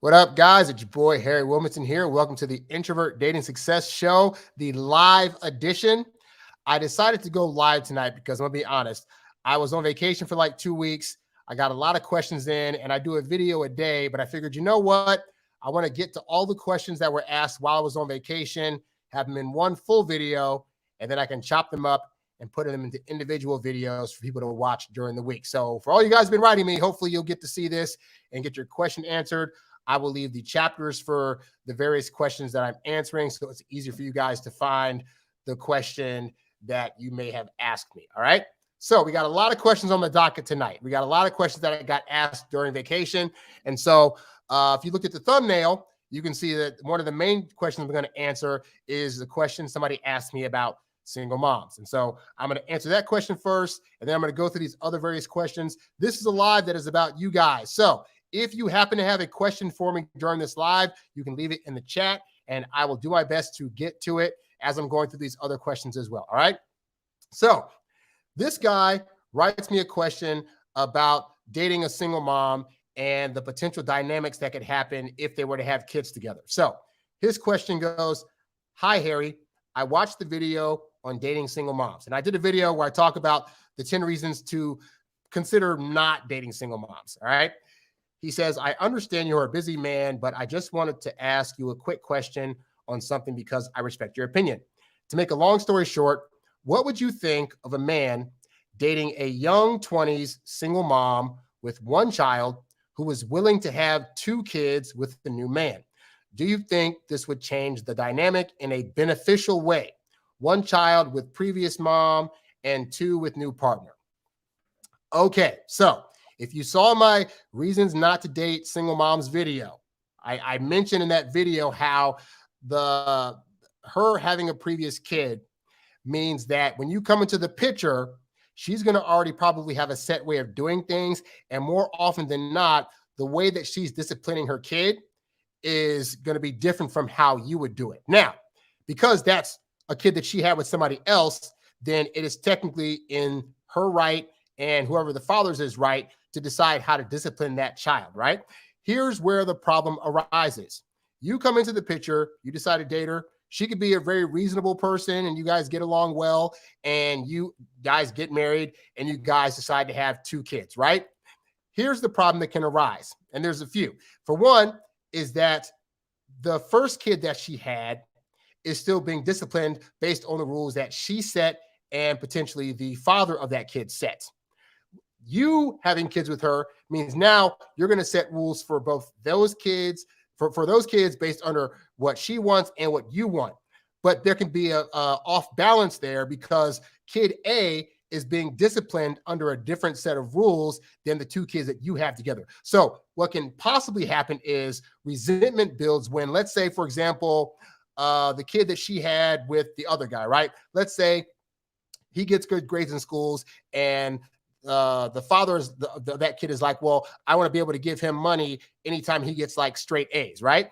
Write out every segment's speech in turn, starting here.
What up, guys? It's your boy Harry Wilmington here. Welcome to the Introvert Dating Success Show, the live edition. I decided to go live tonight because I'm gonna be honest. I was on vacation for like 2 weeks. I got a lot of questions in, and I do a video a day. But I figured, you know what? I want to get to all the questions that were asked while I was on vacation, have them in one full video, and then I can chop them up and put them into individual videos for people to watch during the week. So for all you guys been writing me, hopefully you'll get to see this and get your question answered. I will leave the chapters for the various questions that I'm answering, so it's easier for you guys to find the question that you may have asked me. All right. So we got a lot of questions on the docket tonight. We got a lot of questions that I got asked during vacation. And so if you look at the thumbnail, you can see that one of the main questions we're going to answer is the question somebody asked me about single moms. And so I'm going to answer that question first, and then I'm going to go through these other various questions. This is a live that is about you guys. So if you happen to have a question for me during this live, you can leave it in the chat, and I will do my best to get to it as I'm going through these other questions as well. All right. So this guy writes me a question about dating a single mom and the potential dynamics that could happen if they were to have kids together. So his question goes, "Hi, Harry. I watched the video on dating single moms, and I did a video where I talk about the 10 reasons to consider not dating single moms." All right. He says, "I understand you're a busy man, but I just wanted to ask you a quick question on something because I respect your opinion. To make a long story short, what would you think of a man dating a young 20s single mom with one child who was willing to have 2 kids with the new man? Do you think this would change the dynamic in a beneficial way? 1 child with previous mom and 2 with new partner." Okay, so if you saw my reasons not to date single moms video, I mentioned in that video how her having a previous kid means that when you come into the picture, she's going to already probably have a set way of doing things. And more often than not, the way that she's disciplining her kid is going to be different from how you would do it. Now, because that's a kid that she had with somebody else, then it is technically in her right, and whoever the father's is right, to decide how to discipline that child, right? Here's where the problem arises. You come into the picture, you decide to date her. She could be a very reasonable person and you guys get along well, and you guys get married and you guys decide to have 2 kids, right? Here's the problem that can arise, and there's a few. For one is that the first kid that she had is still being disciplined based on the rules that she set and potentially the father of that kid set. You having kids with her means now you're going to set rules for both those kids, for those kids based under what she wants and what you want. But there can be a off balance there because kid A is being disciplined under a different set of rules than the 2 kids that you have together. So what can possibly happen is resentment builds when, let's say, for example, the kid that she had with the other guy, right? Let's say he gets good grades in schools, and the father's that kid is like, well, I want to be able to give him money anytime he gets like straight A's, right?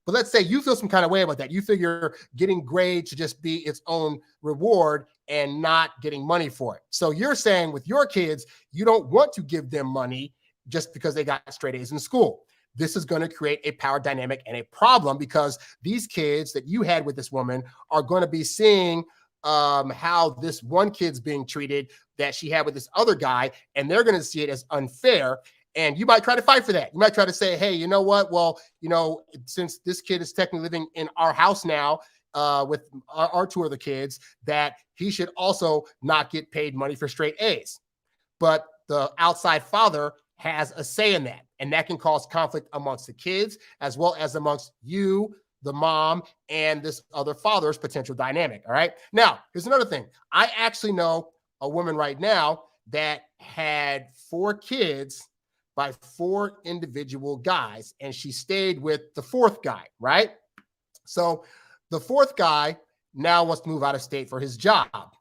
But let's say you feel some kind of way about that. You figure getting grades should just be its own reward and not getting money for it. So you're saying with your kids, you don't want to give them money just because they got straight A's in school. This is going to create a power dynamic and a problem because these kids that you had with this woman are going to be seeing how this one kid's being treated that she had with this other guy, and they're going to see it as unfair. And you might try to fight for that. You might try to say, hey, you know what? Well, since this kid is technically living in our house now with our 2 other kids, that he should also not get paid money for straight A's. But the outside father has a say in that, and that can cause conflict amongst the kids as well as amongst you, the mom, and this other father's potential dynamic. All right. Now, here's another thing. I actually know a woman right now that had 4 kids by 4 individual guys, and she stayed with the 4th guy, right? So the 4th guy now wants to move out of state for his job.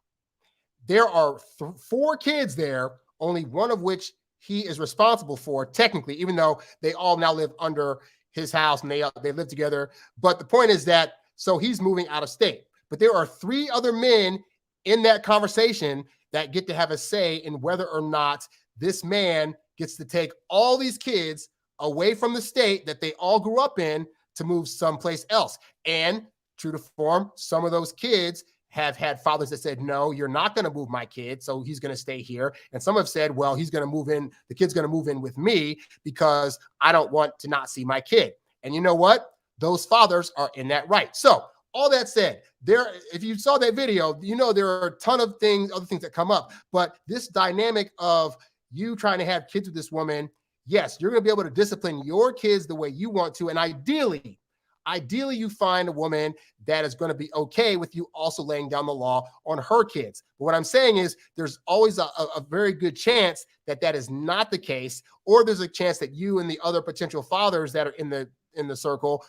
There are 4 kids there, only one of which he is responsible for technically, even though they all now live under his house and they live together. But the point is that, so he's moving out of state, but there are 3 other men in that conversation that get to have a say in whether or not this man gets to take all these kids away from the state that they all grew up in to move someplace else. And true to form, some of those kids have had fathers that said, no, you're not going to move my kid, so he's going to stay here. And some have said, well, he's going to move in, the kid's going to move in with me because I don't want to not see my kid. And you know what? Those fathers are in that right. So all that said, if you saw that video, you know there are a ton of other things that come up. But this dynamic of you trying to have kids with this woman, yes, you're going to be able to discipline your kids the way you want to. And ideally, you find a woman that is going to be okay with you also laying down the law on her kids. But what I'm saying is there's always a very good chance that that is not the case, or there's a chance that you and the other potential fathers that are in the circle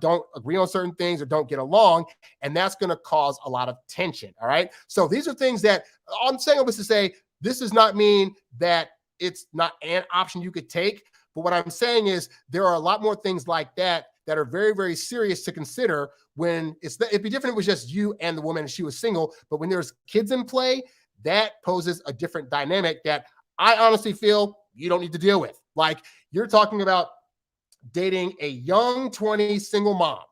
don't agree on certain things or don't get along, and that's going to cause a lot of tension. All right. So these are things that I'm saying was to say, this does not mean that it's not an option you could take. But what I'm saying is there are a lot more things like that are very, very serious to consider when it'd be different if it was just you and the woman and she was single. But when there's kids in play, that poses a different dynamic that I honestly feel you don't need to deal with. Like, you're talking about dating a young 20 single mom.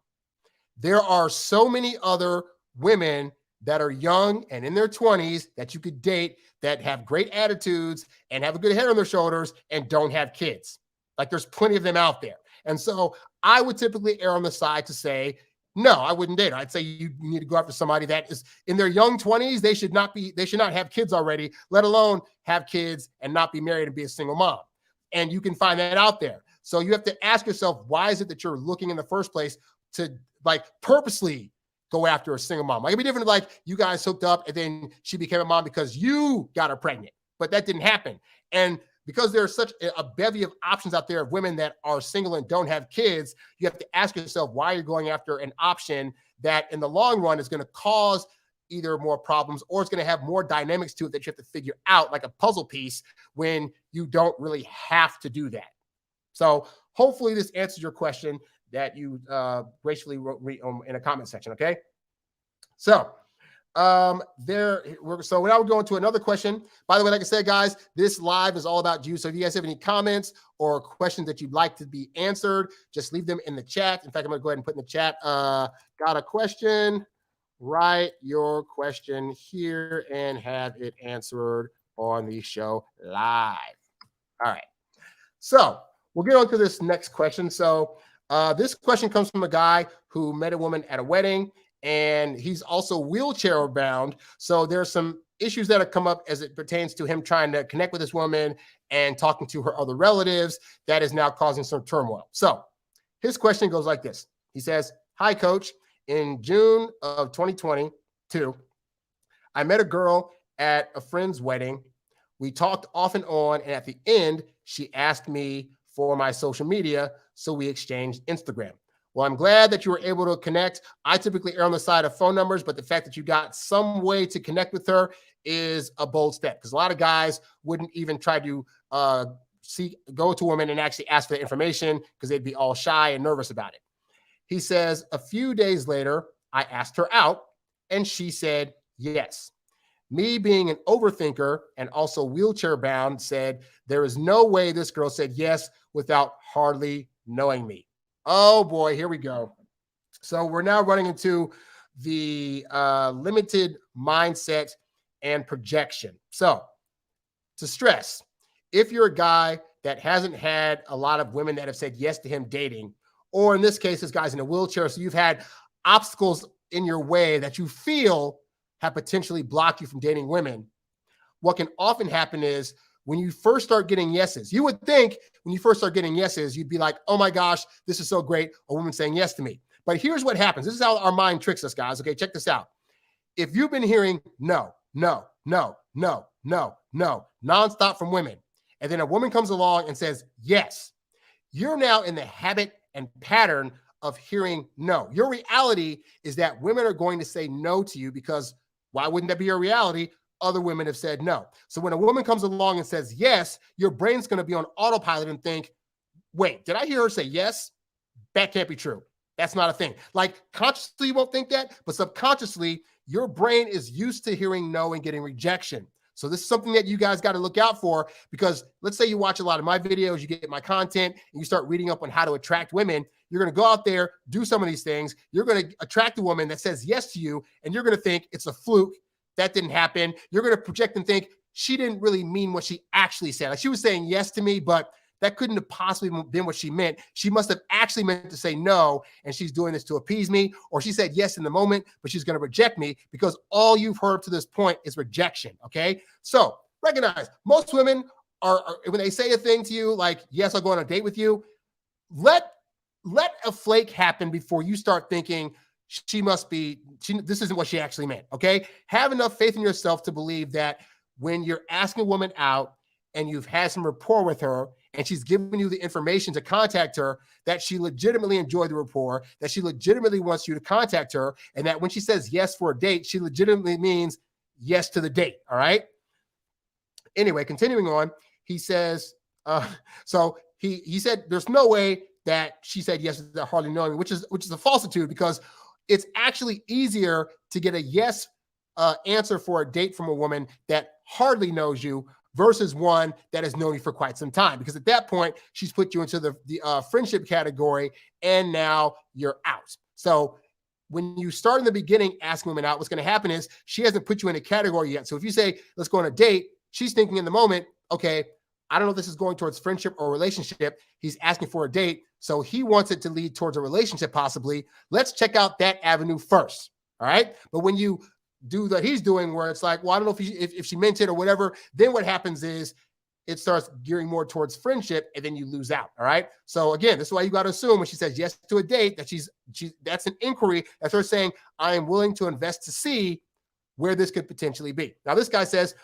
There are so many other women that are young and in their 20s that you could date that have great attitudes and have a good head on their shoulders and don't have kids. Like, there's plenty of them out there. And so I would typically err on the side to say, no, I wouldn't date her. I'd say you need to go after somebody that is in their young 20s. They should not have kids already, let alone have kids and not be married and be a single mom. And you can find that out there. So you have to ask yourself, why is it that you're looking in the first place to like purposely go after a single mom? Like, it'd be different if like you guys hooked up and then she became a mom because you got her pregnant, but that didn't happen. And because there's such a bevy of options out there of women that are single and don't have kids, you have to ask yourself why you're going after an option that in the long run is going to cause either more problems or it's going to have more dynamics to it that you have to figure out like a puzzle piece when you don't really have to do that. So hopefully this answers your question that you gracefully wrote in a comment section. Okay. So so now we're going to another question. By the way, like I said, guys, this live is all about you. So if you guys have any comments or questions that you'd like to be answered, just leave them in the chat. In fact, I'm going to go ahead and put in the chat, got a question, write your question here and have it answered on the show live. All right. So we'll get on to this next question. So this question comes from a guy who met a woman at a wedding, and he's also wheelchair bound. So there's some issues that have come up as it pertains to him trying to connect with this woman and talking to her other relatives that is now causing some turmoil. So his question goes like this. He says, "Hi, coach. In June of 2022, I met a girl at a friend's wedding. We talked off and on, and at the end, she asked me for my social media, so we exchanged Instagram. Well, I'm glad that you were able to connect. I typically err on the side of phone numbers, but the fact that you got some way to connect with her is a bold step, because a lot of guys wouldn't even try to go to a woman and actually ask for the information because they'd be all shy and nervous about it." He says, "A few days later, I asked her out and she said yes. Me being an overthinker and also wheelchair bound said there is no way this girl said yes without hardly knowing me." Oh boy, here we go. So we're now running into the limited mindset and projection. So to stress, if you're a guy that hasn't had a lot of women that have said yes to him dating, or in this case, this guy's in a wheelchair, so you've had obstacles in your way that you feel have potentially blocked you from dating women, what can often happen is when you first start getting yeses, you would think when you first start getting yeses, you'd be like, oh my gosh, this is so great, a woman saying yes to me. But here's what happens. This is how our mind tricks us, guys. Okay, check this out. If you've been hearing no, no, no, no, no, no, nonstop from women, and then a woman comes along and says yes, you're now in the habit and pattern of hearing no. Your reality is that women are going to say no to you because why wouldn't that be your reality? Other women have said no. So when a woman comes along and says yes, your brain's going to be on autopilot and think, wait, did I hear her say yes? That can't be true. That's not a thing. Like, consciously you won't think that, but subconsciously your brain is used to hearing no and getting rejection. So this is something that you guys got to look out for, because let's say you watch a lot of my videos, you get my content, and you start reading up on how to attract women. You're going to go out there, do some of these things. You're going to attract a woman that says yes to you, and you're going to think it's a fluke. That didn't happen. You're going to project and think she didn't really mean what she actually said. Like, she was saying yes to me, but that couldn't have possibly been what she meant. She must have actually meant to say no, and she's doing this to appease me, or she said yes in the moment, but she's going to reject me, because all you've heard to this point is rejection, okay? So recognize, most women are when they say a thing to you like, yes, I'll go on a date with you, let a flake happen before you start thinking this isn't what she actually meant, okay? Have enough faith in yourself to believe that when you're asking a woman out and you've had some rapport with her and she's giving you the information to contact her, that she legitimately enjoyed the rapport, that she legitimately wants you to contact her, and that when she says yes for a date, she legitimately means yes to the date, all right? Anyway, continuing on, he says, so he said there's no way that she said yes without hardly knowing me, which is a falsitude, because it's actually easier to get a yes answer for a date from a woman that hardly knows you versus one that has known you for quite some time, because at that point she's put you into the friendship category, and now you're out. So when you start in the beginning asking women out, what's going to happen is she hasn't put you in a category yet. So if you say, let's go on a date, she's thinking in the moment, okay, I don't know if this is going towards friendship or relationship. He's asking for a date, so he wants it to lead towards a relationship possibly. Let's check out that avenue first, all right? But when you do that he's doing, where it's like, well, I don't know if she meant it or whatever, then what happens is it starts gearing more towards friendship, and then you lose out, all right? So again, this is why you got to assume when she says yes to a date that that's an inquiry. That's her saying, I am willing to invest to see where this could potentially be. Now, this guy says,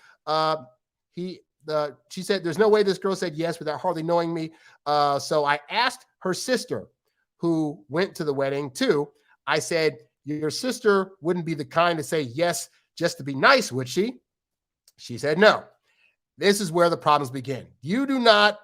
she said, there's no way this girl said yes without hardly knowing me. So I asked her sister, who went to the wedding too. I said, your sister wouldn't be the kind to say yes just to be nice, would she? She said no. This is where the problems begin. You do not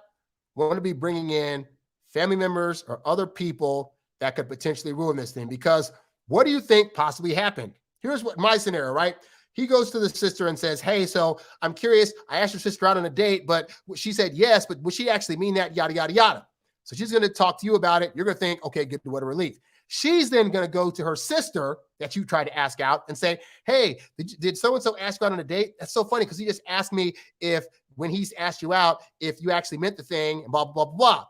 want to be bringing in family members or other people that could potentially ruin this thing, because what do you think possibly happened? Here's what my scenario, right? He goes to the sister and says, hey, so I'm curious. I asked your sister out on a date, but she said yes, but would she actually mean that? Yada, yada, yada. So she's going to talk to you about it. You're going to think, okay, good, what a relief. She's then going to go to her sister that you tried to ask out and say, hey, did so-and-so ask you out on a date? That's so funny, because he just asked me if when he's asked you out, if you actually meant the thing, and blah, blah, blah, blah.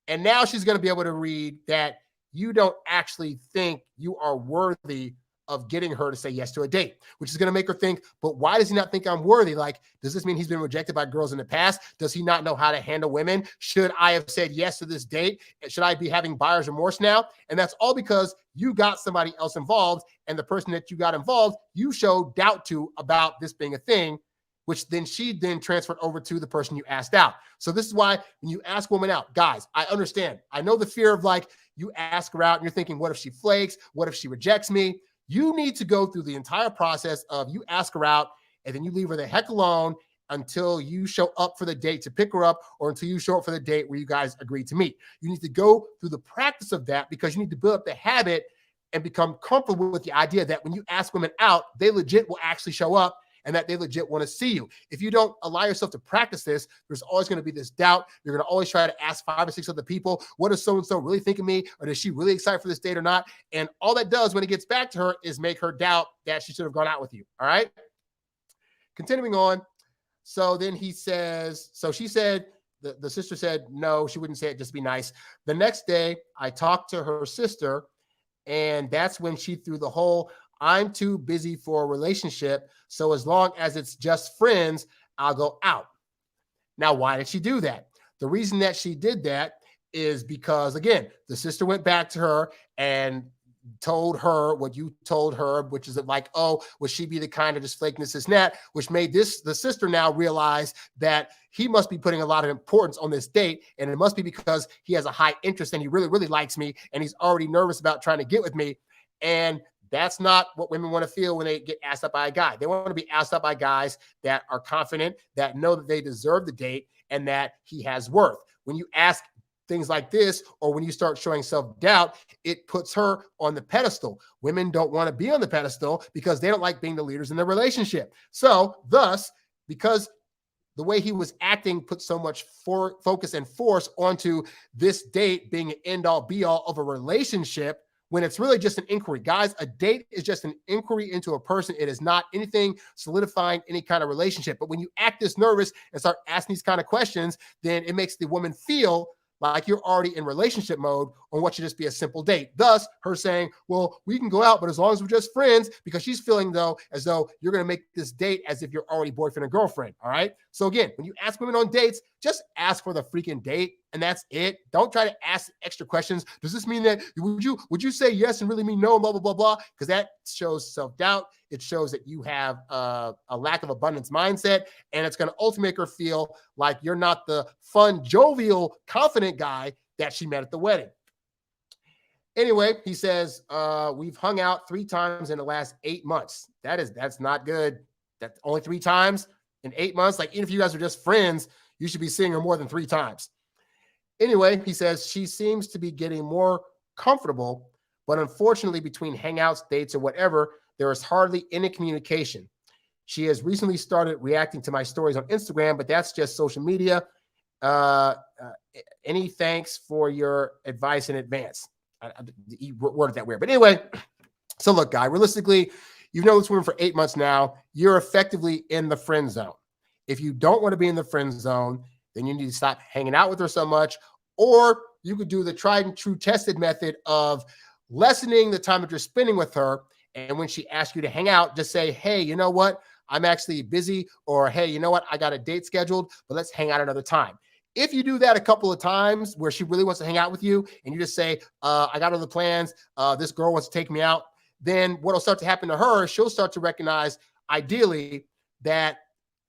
And now she's going to be able to read that you don't actually think you are worthy of getting her to say yes to a date, which is going to make her think, but why does he not think I'm worthy? Like, does this mean he's been rejected by girls in the past? Does he not know how to handle women? Should I have said yes to this date? Should I be having buyer's remorse now? And that's all because you got somebody else involved, and the person that you got involved, you showed doubt to about this being a thing, which then she then transferred over to the person you asked out. So this is why when you ask a woman out, guys, I understand. I know the fear of, like, you ask her out and you're thinking, what if she flakes? What if she rejects me? You need to go through the entire process of you ask her out, and then you leave her the heck alone until you show up for the date to pick her up, or until you show up for the date where you guys agree to meet. You need to go through the practice of that, because you need to build up the habit and become comfortable with the idea that when you ask women out, they legit will actually show up, and that they legit want to see you. If you don't allow yourself to practice this, there's always going to be this doubt. You're going to always try to ask 5 or 6 other people, what does so-and-so really think of me? Or is she really excited for this date or not? And all that does when it gets back to her is make her doubt that she should have gone out with you. All right. Continuing on. So then he says, so she said, the sister said, no, she wouldn't say it, just be nice. The next day I talked to her sister, and that's when she threw the whole, I'm too busy for a relationship, so as long as it's just friends, I'll go out. Now, why did she do that? The reason that she did that is because, again, the sister went back to her and told her what you told her, which is like, oh, would she be the kind of just flakeness is that, which made the sister now realize that he must be putting a lot of importance on this date, and it must be because he has a high interest and he really, really likes me, and he's already nervous about trying to get with me. And that's not what women want to feel when they get asked out by a guy. They want to be asked out by guys that are confident, that know that they deserve the date, and that he has worth. When you ask things like this, or when you start showing self-doubt, it puts her on the pedestal. Women don't want to be on the pedestal because they don't like being the leaders in the relationship. So thus, because the way he was acting put so much focus and force onto this date being an end all be all of a relationship when it's really just an inquiry. Guys, a date is just an inquiry into a person. It is not anything solidifying any kind of relationship. But when you act this nervous and start asking these kind of questions, then it makes the woman feel like you're already in relationship mode on what should just be a simple date. Thus, her saying, well, we can go out, but as long as we're just friends, because she's feeling, though, as though you're going to make this date as if you're already boyfriend and girlfriend. All right. So again, when you ask women on dates, just ask for the freaking date, and that's it. Don't try to ask extra questions. Does this mean that would you say yes and really mean no, blah, blah, blah, blah? Because that shows self-doubt. It shows that you have a lack of abundance mindset, and it's going to ultimately make her feel like you're not the fun, jovial, confident guy that she met at the wedding. Anyway, he says, we've hung out 3 times in the last 8 months. That's not good. That's only 3 times in 8 months. Like, even if you guys are just friends, you should be seeing her more than 3 times. Anyway, he says she seems to be getting more comfortable, but unfortunately, between hangouts, dates, or whatever, there is hardly any communication. She has recently started reacting to my stories on Instagram, but that's just social media. Any thanks for your advice in advance? He worded that weird. But anyway, so look, guy, realistically, you've known this woman for 8 months now. You're effectively in the friend zone. If you don't want to be in the friend zone, then you need to stop hanging out with her so much. Or you could do the tried and true tested method of lessening the time that you're spending with her. And when she asks you to hang out, just say, hey, you know what? I'm actually busy. Or, hey, you know what? I got a date scheduled, but let's hang out another time. If you do that a couple of times where she really wants to hang out with you and you just say, I got other plans, this girl wants to take me out, then what will start to happen to her, she'll start to recognize, ideally, that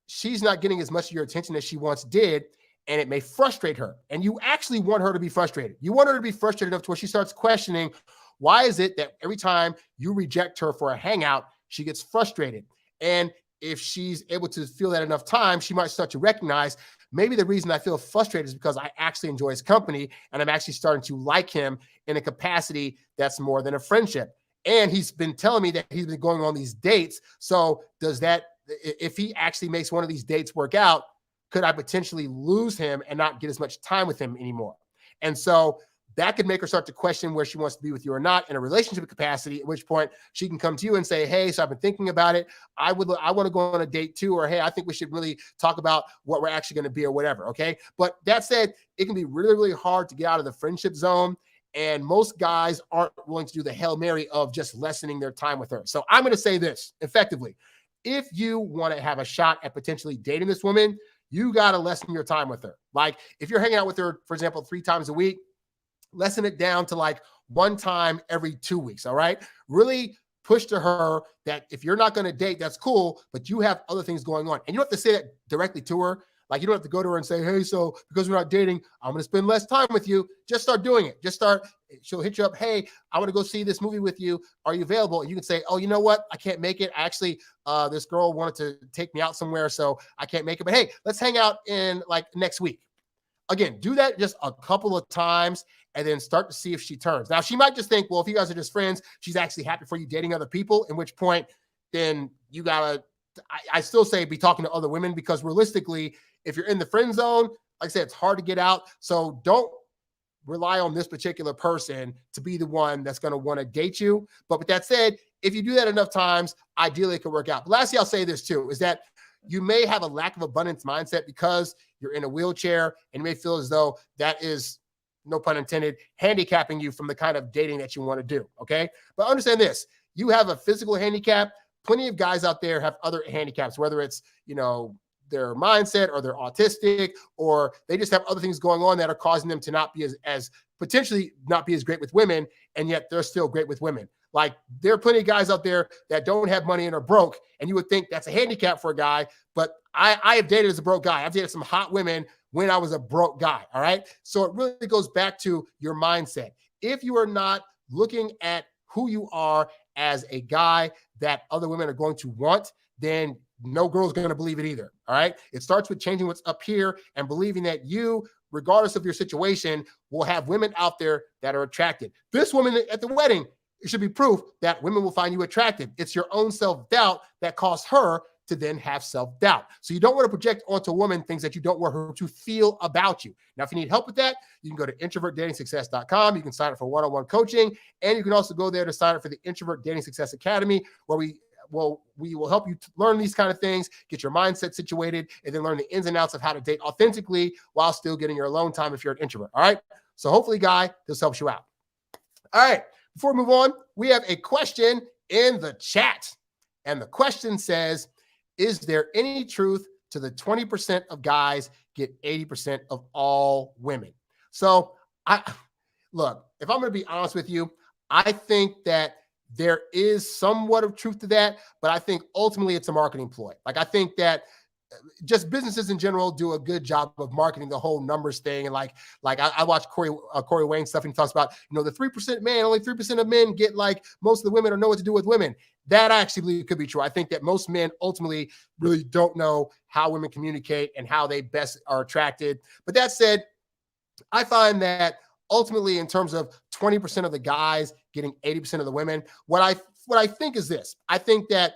she's not getting as much of your attention as she once did, and it may frustrate her. And you actually want her to be frustrated. You want her to be frustrated enough to where she starts questioning, why is it that every time you reject her for a hangout, she gets frustrated? And if she's able to feel that enough time, she might start to recognize, maybe the reason I feel frustrated is because I actually enjoy his company, and I'm actually starting to like him in a capacity that's more than a friendship. And he's been telling me that he's been going on these dates. So does that, if he actually makes one of these dates work out, could I potentially lose him and not get as much time with him anymore? And so that could make her start to question where she wants to be with you or not in a relationship capacity, at which point she can come to you and say, hey, so I've been thinking about it. I want to go on a date too, or hey, I think we should really talk about what we're actually going to be or whatever. Okay. But that said, it can be really, really hard to get out of the friendship zone. And most guys aren't willing to do the Hail Mary of just lessening their time with her. So I'm going to say this effectively. If you want to have a shot at potentially dating this woman, you got to lessen your time with her. Like if you're hanging out with her, for example, 3 times a week, lessen it down to like 1 time every 2 weeks. All right. Really push to her that if you're not going to date, that's cool, but you have other things going on. And you don't have to say that directly to her. Like you don't have to go to her and say, hey, so because we're not dating, I'm going to spend less time with you. Just start doing it. She'll hit you up. Hey, I want to go see this movie with you. Are you available? And you can say, oh, you know what? I can't make it. Actually, this girl wanted to take me out somewhere, so I can't make it. But hey, let's hang out in like next week. Again, do that just a couple of times and then start to see if she turns. Now, she might just think, well, if you guys are just friends, she's actually happy for you dating other people, in which point then you got to, I still say be talking to other women, because realistically, if you're in the friend zone, like I said, it's hard to get out. So don't rely on this particular person to be the one that's going to want to date you. But with that said, if you do that enough times, ideally it could work out. But lastly, I'll say this too, is that you may have a lack of abundance mindset because you're in a wheelchair, and you may feel as though that is, no pun intended, handicapping you from the kind of dating that you want to do. Okay. But understand this, you have a physical handicap. Plenty of guys out there have other handicaps, whether it's, their mindset, or they're autistic, or they just have other things going on that are causing them to not be as potentially not be as great with women. And yet they're still great with women. Like there are plenty of guys out there that don't have money and are broke. And you would think that's a handicap for a guy. But I have dated as a broke guy. I've dated some hot women when I was a broke guy. All right. So it really goes back to your mindset. If you are not looking at who you are as a guy that other women are going to want, then no girl's going to believe it either. All right. It starts with changing what's up here and believing that you, regardless of your situation, will have women out there that are attracted. This woman at the wedding, it should be proof that women will find you attractive. It's your own self-doubt that caused her to then have self-doubt. So you don't want to project onto a woman things that you don't want her to feel about you. Now, if you need help with that, you can go to introvertdatingsuccess.com. You can sign up for one-on-one coaching, and you can also go there to sign up for the Introvert Dating Success Academy, where we will help you learn these kind of things, get your mindset situated, and then learn the ins and outs of how to date authentically while still getting your alone time if you're an introvert. All right. So hopefully, Guy, this helps you out. All right. Before we move on, we have a question in the chat. And the question says, is there any truth to the 20% of guys get 80% of all women? So look, if I'm going to be honest with you, I think that there is somewhat of truth to that, but I think ultimately it's a marketing ploy. Like, I think that just businesses in general do a good job of marketing the whole numbers thing. And like I watch Corey Wayne stuff, and he talks about, the 3% man, only 3% of men get, like, most of the women or know what to do with women. That actually could be true. I think that most men ultimately really don't know how women communicate and how they best are attracted. But that said, I find that ultimately, in terms of 20% of the guys getting 80% of the women, what I think is this. I think that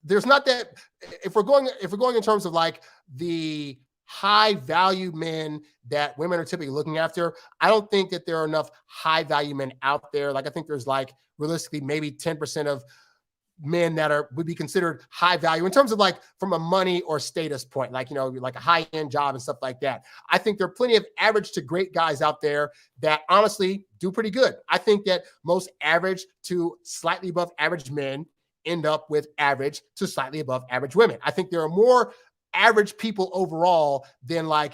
there's not that, if we're going in terms of like the high value men that women are typically looking after, I don't think that there are enough high value men out there. Like, I think there's, like, realistically maybe 10% of men that would be considered high value in terms of, like, from a money or status point, like, like a high end job and stuff like that. I think there are plenty of average to great guys out there that honestly do pretty good. I think that most average to slightly above average men end up with average to slightly above average women. I think there are more average people overall than, like,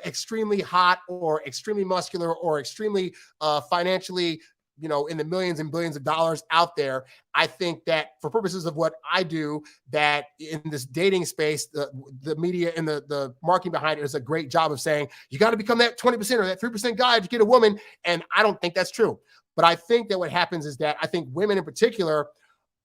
extremely hot or extremely muscular or extremely financially, in the millions and billions of dollars out there. I think that for purposes of what I do, that in this dating space, the media and the marketing behind it does a great job of saying, you got to become that 20% or that 3% guy to get a woman. And I don't think that's true. But I think that what happens is that I think women in particular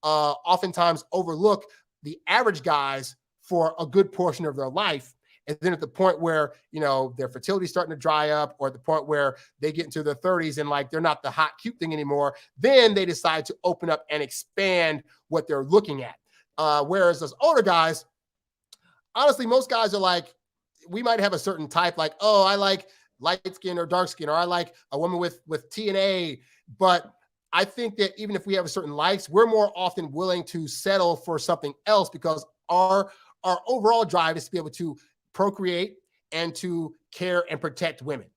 oftentimes overlook the average guys for a good portion of their life. And then at the point where, their fertility is starting to dry up, or at the point where they get into their 30s and, like, they're not the hot, cute thing anymore, then they decide to open up and expand what they're looking at. Whereas those older guys, honestly, most guys are like, we might have a certain type, like, oh, I like light skin or dark skin, or I like a woman with TNA. But I think that even if we have a certain likes, we're more often willing to settle for something else because our overall drive is to be able to procreate and to care and protect women.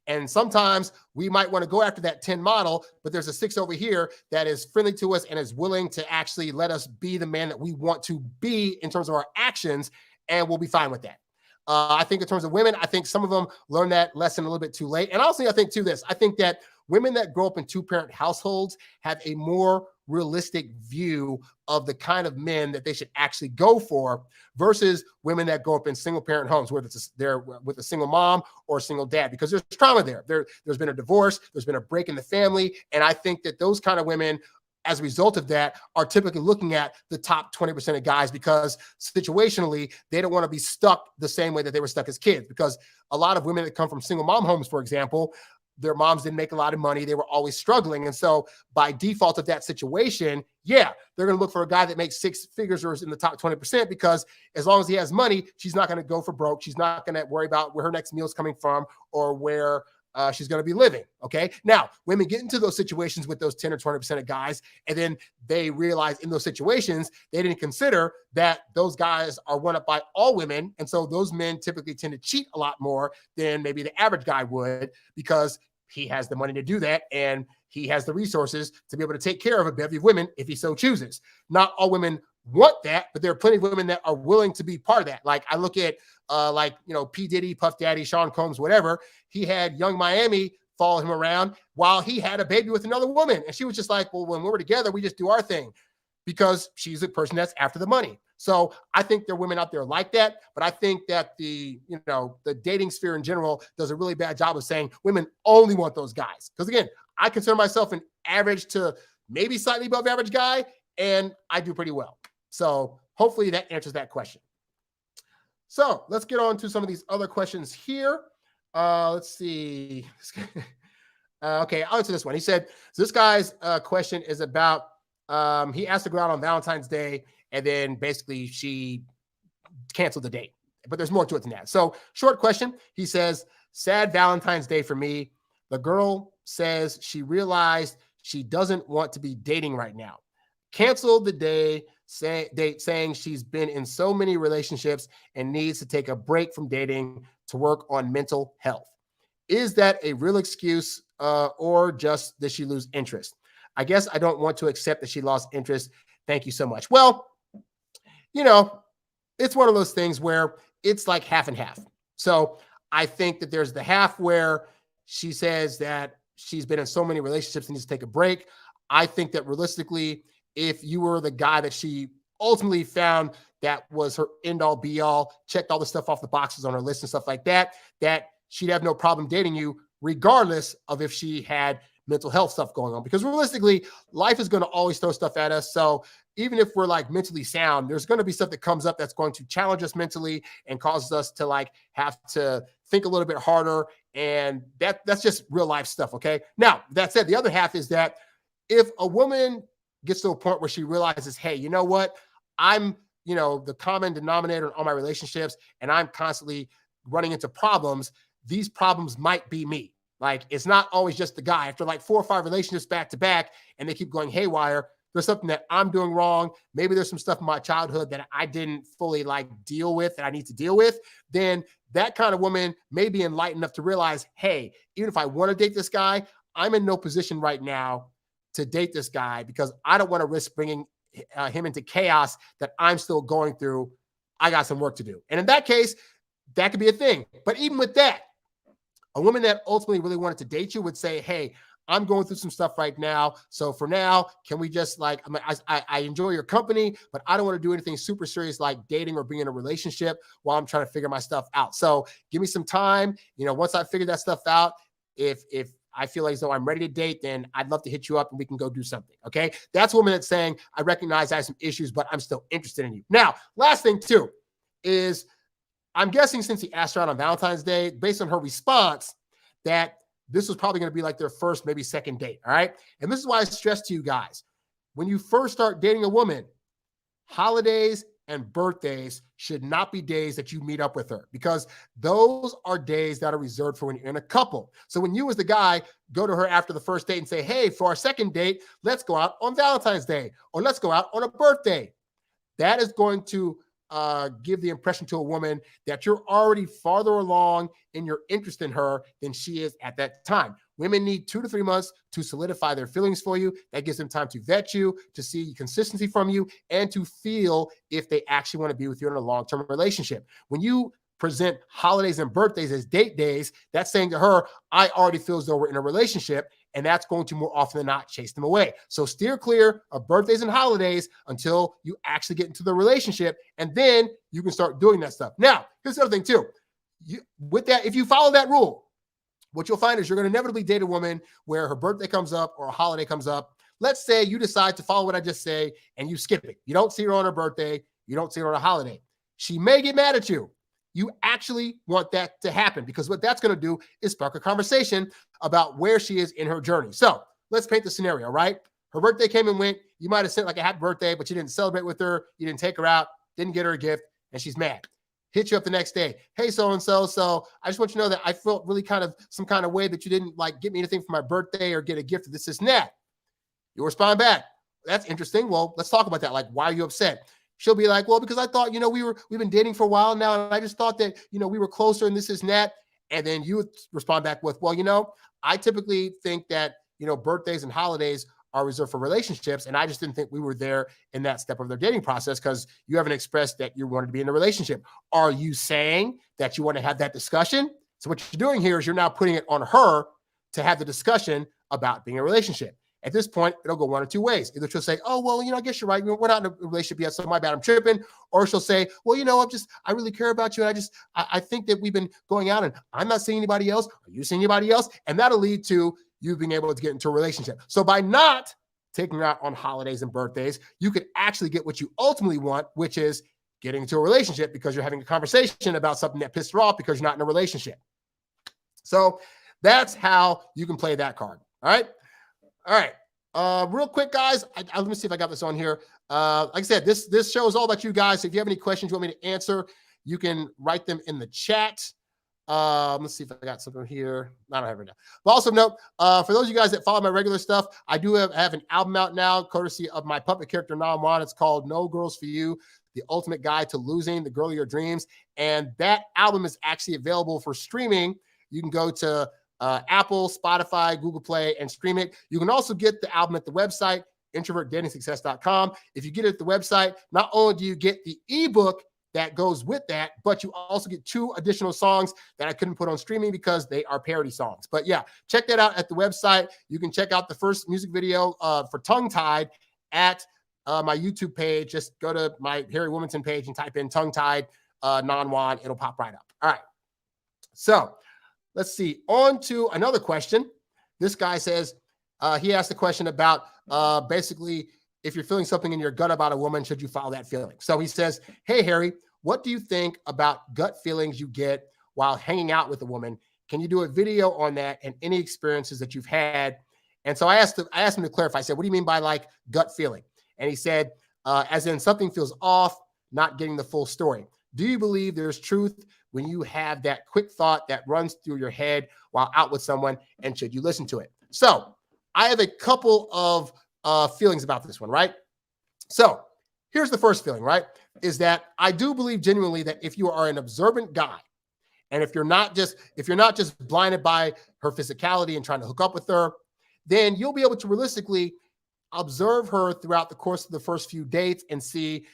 And sometimes we might want to go after that 10 model, but there's a 6 over here that is friendly to us and is willing to actually let us be the man that we want to be in terms of our actions, and we'll be fine with that. I think in terms of women, I think some of them learn that lesson a little bit too late. And also, I think too this, I think that women that grow up in 2-parent households have a more realistic view of the kind of men that they should actually go for versus women that grow up in single-parent homes, whether they're with a single mom or a single dad, because there's trauma there. There's been a divorce, there's been a break in the family, and I think that those kind of women, as a result of that, are typically looking at the top 20% of guys because situationally, they don't want to be stuck the same way that they were stuck as kids. Because a lot of women that come from single mom homes, for example, their moms didn't make a lot of money. They were always struggling. And so by default of that situation, yeah, they're going to look for a guy that makes 6 figures or is in the top 20%, because as long as he has money, she's not going to go for broke. She's not going to worry about where her next meal is coming from or where she's going to be living. Okay. Now, women get into those situations with those 10 or 20% of guys, and then they realize in those situations, they didn't consider that those guys are won up by all women. And so those men typically tend to cheat a lot more than maybe the average guy would, because he has the money to do that, and he has the resources to be able to take care of a bevy of women if he so chooses. Not all women want that, but there are plenty of women that are willing to be part of that. Like, I look at P. Diddy, Puff Daddy, Sean Combs, whatever. He had Young Miami follow him around while he had a baby with another woman. And she was just like, well, when we're together, we just do our thing, because she's a person that's after the money. So I think there are women out there like that, but I think that the dating sphere in general does a really bad job of saying women only want those guys. Because again, I consider myself an average to maybe slightly above average guy, and I do pretty well. So hopefully that answers that question. So let's get on to some of these other questions here. Let's see. Okay, I'll answer this one. He said, so this guy's question is about, he asked to go out on Valentine's Day, And then basically she canceled the date. But there's more to it than that. So short question, he says, sad Valentine's Day for me. The girl says she realized she doesn't want to be dating right now. Canceled the date saying she's been in so many relationships and needs to take a break from dating to work on mental health. Is that a real excuse or just did she lose interest? I guess I don't want to accept that she lost interest. Thank you so much. Well, it's one of those things where it's like half and half. So I think that there's the half where she says that she's been in so many relationships and needs to take a break. I think that realistically, if you were the guy that she ultimately found that was her end all be all, checked all the stuff off the boxes on her list and stuff like that, that she'd have no problem dating you, regardless of if she had mental health stuff going on. Because realistically, life is going to always throw stuff at us. So even if we're like mentally sound, there's going to be stuff that comes up that's going to challenge us mentally and causes us to like have to think a little bit harder. And that's just real life stuff. Okay. Now, that said, the other half is that if a woman gets to a point where she realizes, hey, you know what? I'm, the common denominator in all my relationships, and I'm constantly running into problems. These problems might be me. Like, it's not always just the guy. After like 4 or 5 relationships back to back, and they keep going haywire, there's something that I'm doing wrong. Maybe there's some stuff in my childhood that I didn't fully like deal with that I need to deal with. Then that kind of woman may be enlightened enough to realize, hey, even if I want to date this guy, I'm in no position right now to date this guy because I don't want to risk bringing him into chaos that I'm still going through. I got some work to do. And in that case, that could be a thing. But even with that, a woman that ultimately really wanted to date you would say, hey, I'm going through some stuff right now. So for now, can we just like, I enjoy your company, but I don't want to do anything super serious like dating or being in a relationship while I'm trying to figure my stuff out. So give me some time. Once I figure that stuff out, if I feel as though I'm ready to date, then I'd love to hit you up and we can go do something. Okay. That's a woman that's saying, I recognize I have some issues, but I'm still interested in you. Now, last thing too is I'm guessing since he asked her out on Valentine's Day, based on her response, that this was probably going to be like their first, maybe second date. All right. And this is why I stress to you guys, when you first start dating a woman, holidays and birthdays should not be days that you meet up with her because those are days that are reserved for when you're in a couple. So when you as the guy go to her after the first date and say, hey, for our second date, let's go out on Valentine's Day or let's go out on a birthday. That is going to give the impression to a woman that you're already farther along in your interest in her than she is at that time. Women need 2 to 3 months to solidify their feelings for you. That gives them time to vet you, to see consistency from you, and to feel if they actually want to be with you in a long-term relationship. When you present holidays and birthdays as date days, that's saying to her, I already feel as though we're in a relationship, and that's going to more often than not chase them away. So steer clear of birthdays and holidays until you actually get into the relationship, and then you can start doing that stuff. Now, here's the other thing too. With that, if you follow that rule, what you'll find is you're going to inevitably date a woman where her birthday comes up or a holiday comes up. Let's say you decide to follow what I just say and you skip it. You don't see her on her birthday. You don't see her on a holiday. She may get mad at you. You actually want that to happen because what that's going to do is spark a conversation about where she is in her journey. So let's paint the scenario, right? Her birthday came and went. You might have sent like a happy birthday, but you didn't celebrate with her. You didn't take her out, didn't get her a gift, and she's mad. Hit you up the next day. Hey, so-and-so. So I just want you to know that I felt really kind of some kind of way that you didn't like get me anything for my birthday or get a gift of this and that. You respond back. That's interesting. Well, let's talk about that. Like, why are you upset? She'll be like, well, because I thought, we've been dating for a while now. And I just thought that, we were closer and this is that. And then you would respond back with, well, I typically think that, birthdays and holidays are reserved for relationships. And I just didn't think we were there in that step of their dating process because you haven't expressed that you wanted to be in a relationship. Are you saying that you want to have that discussion? So what you're doing here is you're now putting it on her to have the discussion about being in a relationship. At this point, it'll go one of two ways. Either she'll say, oh, well, I guess you're right. We're not in a relationship yet, so my bad, I'm tripping. Or she'll say, well, I really care about you. And I think that we've been going out and I'm not seeing anybody else. Are you seeing anybody else? And that'll lead to you being able to get into a relationship. So by not taking her out on holidays and birthdays, you could actually get what you ultimately want, which is getting into a relationship because you're having a conversation about something that pissed her off because you're not in a relationship. So that's how you can play that card. All right. Real quick, guys, let me see if I got this on here. Like I said, this show is all about you guys. So if you have any questions you want me to answer, you can write them in the chat. Let's see if I got something here. I don't have it now. But also note, for those of you guys that follow my regular stuff, I do have an album out now, courtesy of my puppet character, Nam. It's called No Girls For You, The Ultimate Guide to Losing the Girl of Your Dreams. And that album is actually available for streaming. You can go to Apple, Spotify, Google Play, and stream it. You can also get the album at the website, introvertdatingsuccess.com. If you get it at the website, not only do you get the ebook that goes with that, but you also get 2 additional songs that I couldn't put on streaming because they are parody songs. But yeah, check that out at the website. You can check out the first music video for Tongue Tied at my YouTube page. Just go to my Harry Wilmington page and type in Tongue Tied Non-Juan. It'll pop right up. All right. So let's see. On to another question. This guy says, he asked a question about basically, if you're feeling something in your gut about a woman, should you follow that feeling? So he says, hey, Harry, what do you think about gut feelings you get while hanging out with a woman? Can you do a video on that and any experiences that you've had? And so I asked him to clarify. I said, what do you mean by like gut feeling? And he said, as in something feels off, not getting the full story. Do you believe there's truth when you have that quick thought that runs through your head while out with someone, and should you listen to it? So I have a couple of feelings about this one, right? So here's the first feeling, right? Is that I do believe genuinely that if you are an observant guy, and if you're not just blinded by her physicality and trying to hook up with her, then you'll be able to realistically observe her throughout the course of the first few dates and see,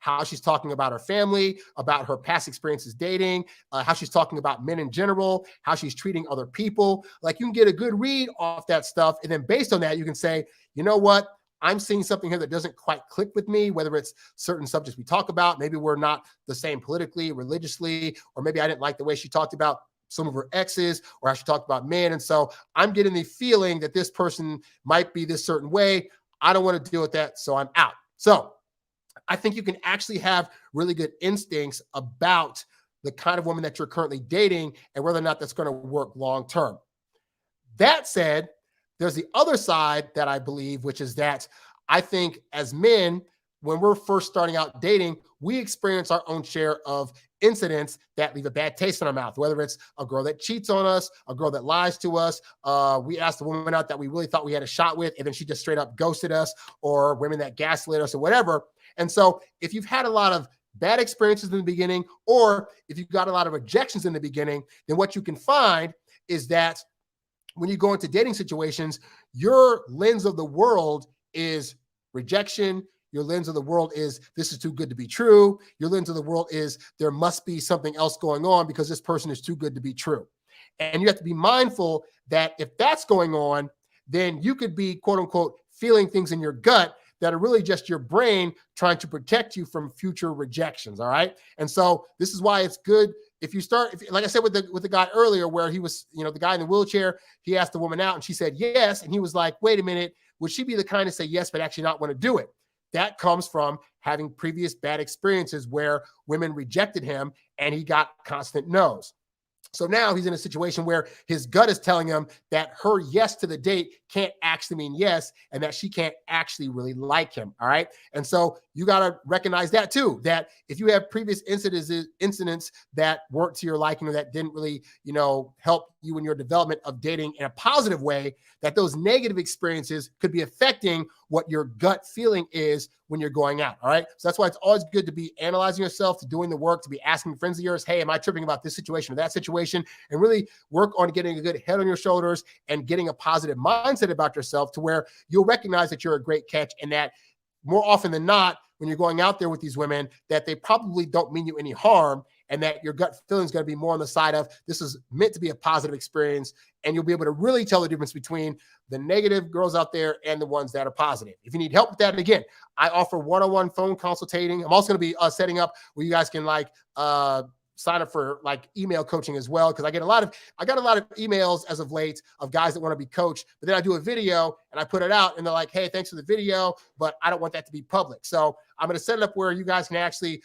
how she's talking about her family, about her past experiences dating, how she's talking about men in general, how she's treating other people. Like, you can get a good read off that stuff. And then based on that, you can say, you know what? I'm seeing something here that doesn't quite click with me, whether it's certain subjects we talk about. Maybe we're not the same politically, religiously, or maybe I didn't like the way she talked about some of her exes or how she talked about men. And so I'm getting the feeling that this person might be this certain way. I don't want to deal with that, so I'm out. So I think you can actually have really good instincts about the kind of woman that you're currently dating and whether or not that's going to work long term. That said, there's the other side that I believe, which is that I think as men, when we're first starting out dating, we experience our own share of incidents that leave a bad taste in our mouth, whether it's a girl that cheats on us, a girl that lies to us. We asked a woman out that we really thought we had a shot with, and then she just straight up ghosted us, or women that gaslit us or whatever. And so if you've had a lot of bad experiences in the beginning, or if you've got a lot of rejections in the beginning, then what you can find is that when you go into dating situations, your lens of the world is rejection. Your lens of the world is, this is too good to be true. Your lens of the world is, there must be something else going on because this person is too good to be true. And you have to be mindful that if that's going on, then you could be, quote unquote, feeling things in your gut that are really just your brain trying to protect you from future rejections. All right. And so this is why it's good. If you start, like I said with the guy earlier, where he was, the guy in the wheelchair, he asked the woman out and she said yes. And he was like, wait a minute, would she be the kind to say yes, but actually not want to do it? That comes from having previous bad experiences where women rejected him and he got constant no's. So now he's in a situation where his gut is telling him that her yes to the date can't actually mean yes, and that she can't actually really like him. All right. And so you got to recognize that too, that if you have previous incidents that weren't to your liking or that didn't really, help you in your development of dating in a positive way, that those negative experiences could be affecting what your gut feeling is when you're going out. All right. So that's why it's always good to be analyzing yourself, to doing the work, to be asking friends of yours, hey, am I tripping about this situation or that situation? And really work on getting a good head on your shoulders and getting a positive mindset about yourself, to where you'll recognize that you're a great catch, and that more often than not, when you're going out there with these women, that they probably don't mean you any harm, and that your gut feeling is going to be more on the side of, this is meant to be a positive experience. And you'll be able to really tell the difference between the negative girls out there and the ones that are positive. If you need help with that, again, I offer one-on-one phone consultating. I'm also going to be setting up where you guys can sign up for email coaching as well, because I got a lot of emails as of late of guys that want to be coached, but then I do a video and I put it out and they're like, hey, thanks for the video, but I don't want that to be public. So I'm going to set it up where you guys can actually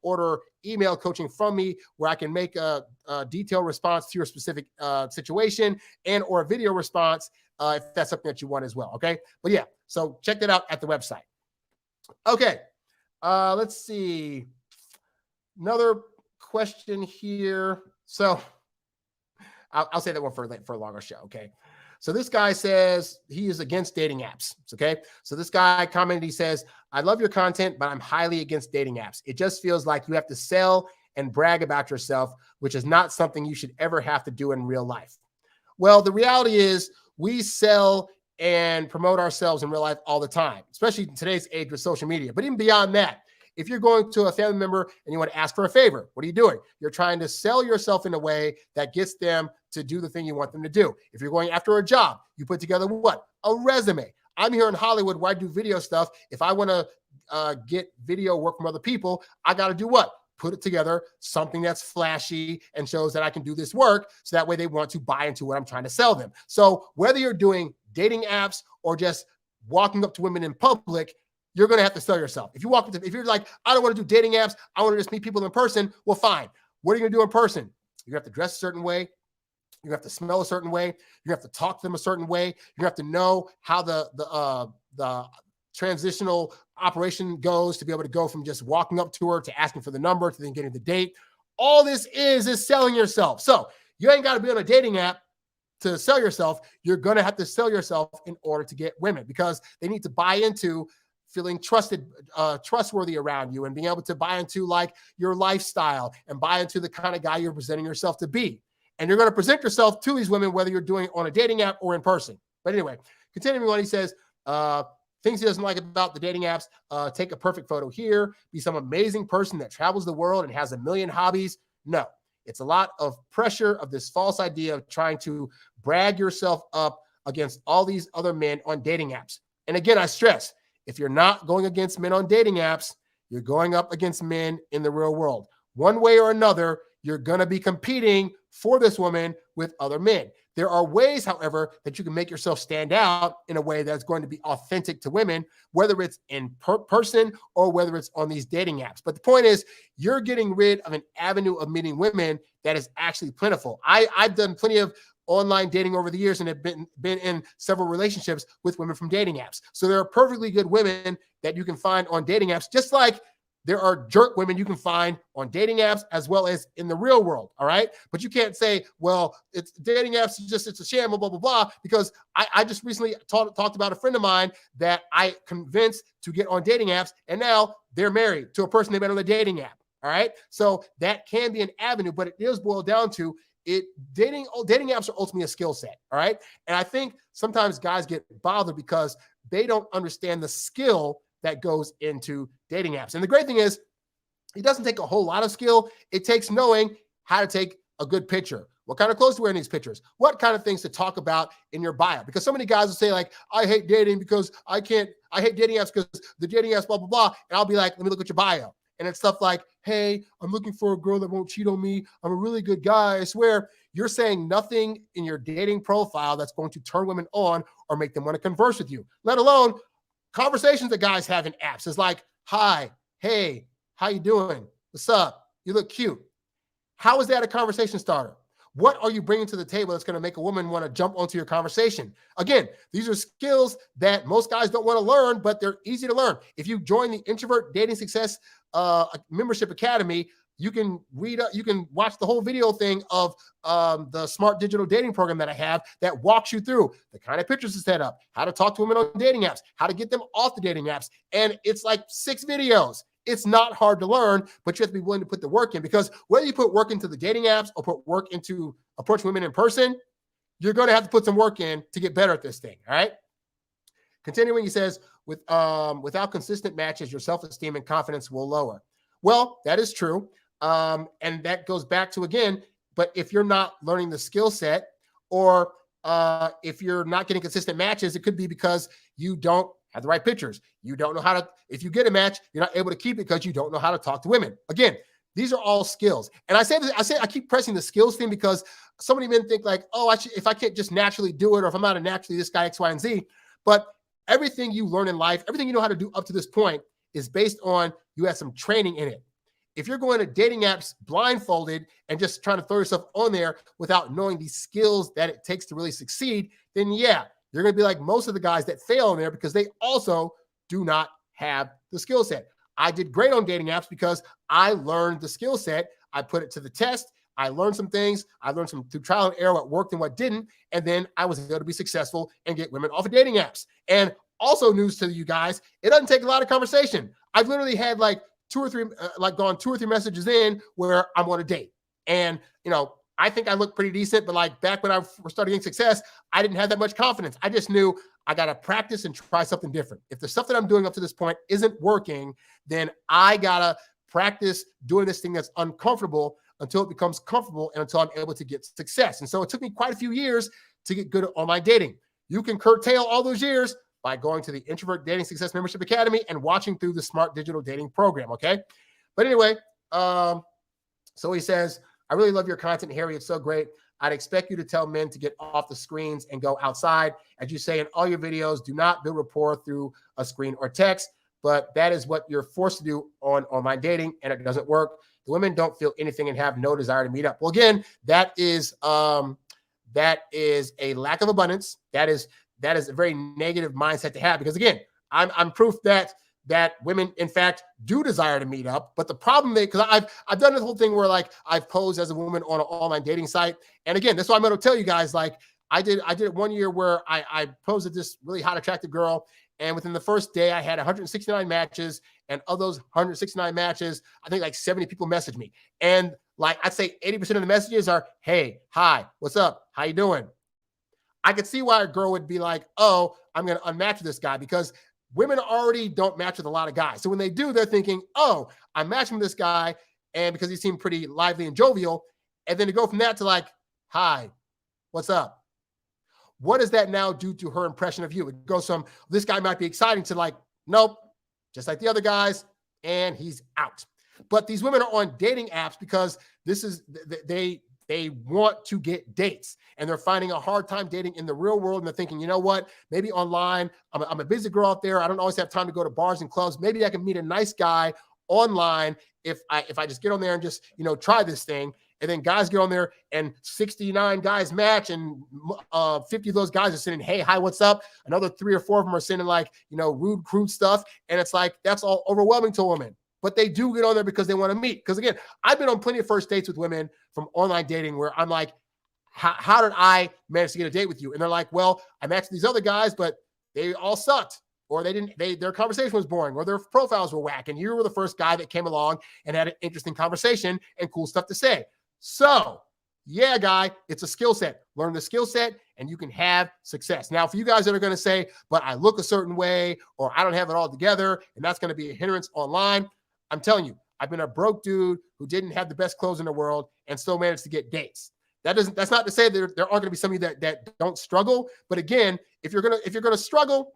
order email coaching from me, where I can make a detailed response to your specific situation, and or a video response if that's something that you want as well. Okay. But yeah, so check that out at the website. Okay. Let's see. Another question here. So I'll say that one for a longer show. Okay. So this guy says he is against dating apps. Okay. So this guy commented, he says, I love your content, but I'm highly against dating apps. It just feels like you have to sell and brag about yourself, which is not something you should ever have to do in real life. Well, the reality is we sell and promote ourselves in real life all the time, especially in today's age with social media. But even beyond that, if you're going to a family member and you want to ask for a favor, what are you doing? You're trying to sell yourself in a way that gets them to do the thing you want them to do. If you're going after a job, you put together what? A resume. I'm here in Hollywood where I do video stuff. If I want to get video work from other people, I got to do what? Put it together, something that's flashy and shows that I can do this work. So that way they want to buy into what I'm trying to sell them. So whether you're doing dating apps or just walking up to women in public, you're going to have to sell yourself. If you're like, I don't want to do dating apps, I want to just meet people in person. Well, fine. What are you going to do in person? You have to dress a certain way. You have to smell a certain way. You have to talk to them a certain way. You have to know how the transitional operation goes to be able to go from just walking up to her to asking for the number to then getting the date. All this is selling yourself. So you ain't got to be on a dating app to sell yourself. You're going to have to sell yourself in order to get women because they need to buy into feeling trustworthy around you and being able to buy into like your lifestyle and buy into the kind of guy you're presenting yourself to be. And you're going to present yourself to these women, whether you're doing it on a dating app or in person. But anyway, continuing on, he says, things he doesn't like about the dating apps, take a perfect photo here, be some amazing person that travels the world and has a million hobbies. No, it's a lot of pressure of this false idea of trying to brag yourself up against all these other men on dating apps. And again, I stress, if you're not going against men on dating apps, you're going up against men in the real world. One way or another, you're going to be competing for this woman with other men. There are ways, however, that you can make yourself stand out in a way that's going to be authentic to women, whether it's in person or whether it's on these dating apps. But the point is, you're getting rid of an avenue of meeting women that is actually plentiful. I've done plenty of online dating over the years and have been in several relationships with women from dating apps. So there are perfectly good women that you can find on dating apps, just like there are jerk women you can find on dating apps as well as in the real world. All right. But you can't say, well, it's dating apps, it's a sham, blah, blah, blah, because I just recently talked about a friend of mine that I convinced to get on dating apps. And now they're married to a person they met on the dating app. All right. So that can be an avenue, but it does boil down to dating apps are ultimately a skill set. All right. And I think sometimes guys get bothered because they don't understand the skill that goes into dating apps. And the great thing is, it doesn't take a whole lot of skill. It takes knowing how to take a good picture. What kind of clothes to wear in these pictures? What kind of things to talk about in your bio? Because so many guys will say like, I hate dating because I hate dating apps because the dating apps, blah, blah, blah. And I'll be like, let me look at your bio. And it's stuff like, hey, I'm looking for a girl that won't cheat on me. I'm a really good guy. I swear. You're saying nothing in your dating profile that's going to turn women on or make them want to converse with you, let alone conversations that guys have in apps. Is like, hi, hey, how you doing? What's up? You look cute. How is that a conversation starter? What are you bringing to the table that's going to make a woman want to jump onto your conversation? Again, these are skills that most guys don't want to learn, but they're easy to learn. If you join the Introvert Dating Success Membership Academy, you can watch the whole video thing of the Smart Digital Dating Program that I have that walks you through the kind of pictures to set up, how to talk to women on dating apps, how to get them off the dating apps. And it's like 6 videos. It's not hard to learn, but you have to be willing to put the work in, because whether you put work into the dating apps or put work into approaching women in person, you're going to have to put some work in to get better at this thing. All right. Continuing, he says, without consistent matches, your self-esteem and confidence will lower. Well, that is true. And that goes back to, again, but if you're not learning the skill set, or if you're not getting consistent matches, it could be because you don't have the right pictures. You don't know how to, if you get a match, you're not able to keep it because you don't know how to talk to women. Again, these are all skills. And I keep pressing the skills thing because so many men think like, oh, if I can't just naturally do it, or if I'm not a naturally this guy, X, Y, and Z. But everything you learn in life, everything you know how to do up to this point is based on you had some training in it. If you're going to dating apps blindfolded and just trying to throw yourself on there without knowing the skills that it takes to really succeed, then yeah, You're going to be like most of the guys that fail in there because they also do not have the skill set. I did great on dating apps because I learned the skill set. I put it to the test. I learned some things. I learned some through trial and error what worked and what didn't. And then I was able to be successful and get women off of dating apps. And also news to you guys, it doesn't take a lot of conversation. I've literally had like gone 2 or 3 messages in where I'm on a date. And, I think I look pretty decent, but like back when I was starting getting success, I didn't have that much confidence. I just knew I got to practice and try something different. If the stuff that I'm doing up to this point isn't working, then I got to practice doing this thing that's uncomfortable until it becomes comfortable and until I'm able to get success. And so it took me quite a few years to get good at online dating. You can curtail all those years by going to the Introvert Dating Success Membership Academy and watching through the Smart Digital Dating Program, okay? But anyway, so he says, I really love your content, Harry. It's so great. I'd expect you to tell men to get off the screens and go outside. As you say in all your videos, do not build rapport through a screen or text, but that is what you're forced to do on online dating, and it doesn't work. The women don't feel anything and have no desire to meet up. Well, again, that is a lack of abundance. That is a very negative mindset to have because, again, I'm proof that women, in fact, do desire to meet up. But the problem because I've done this whole thing where like I've posed as a woman on an online dating site. And again, that's why I'm going to tell you guys, like I did it one year where I posed at this really hot, attractive girl. And within the first day, I had 169 matches. And of those 169 matches, I think like 70 people messaged me. And like I'd say 80% of the messages are, hey, hi, what's up? How you doing? I could see why a girl would be like, oh, I'm going to unmatch this guy because women already don't match with a lot of guys. So when they do, they're thinking, oh, I'm matching with this guy. And because he seemed pretty lively and jovial. And then to go from that to like, hi, what's up? What does that now do to her impression of you? It goes from this guy might be exciting to like, nope, just like the other guys, and he's out. But these women are on dating apps because they want to get dates and they're finding a hard time dating in the real world. And they're thinking, you know what, maybe online, I'm a busy girl out there. I don't always have time to go to bars and clubs. Maybe I can meet a nice guy online if I just get on there and just, try this thing. And then guys get on there and 69 guys match and 50 of those guys are sending, hey, hi, what's up? Another 3 or 4 of them are sending like, rude, crude stuff. And it's like, that's all overwhelming to women. But they do get on there because they want to meet. Because again, I've been on plenty of first dates with women from online dating where I'm like, how did I manage to get a date with you? And they're like, well, I matched these other guys, but they all sucked. Or their conversation was boring, or their profiles were whack. And you were the first guy that came along and had an interesting conversation and cool stuff to say. So, yeah, guy, it's a skill set. Learn the skill set and you can have success. Now, for you guys that are going to say, but I look a certain way, or I don't have it all together, and that's going to be a hindrance online, I'm telling you, I've been a broke dude who didn't have the best clothes in the world and still managed to get dates. That's not to say that there aren't going to be some of you that don't struggle. But again, if you're gonna struggle,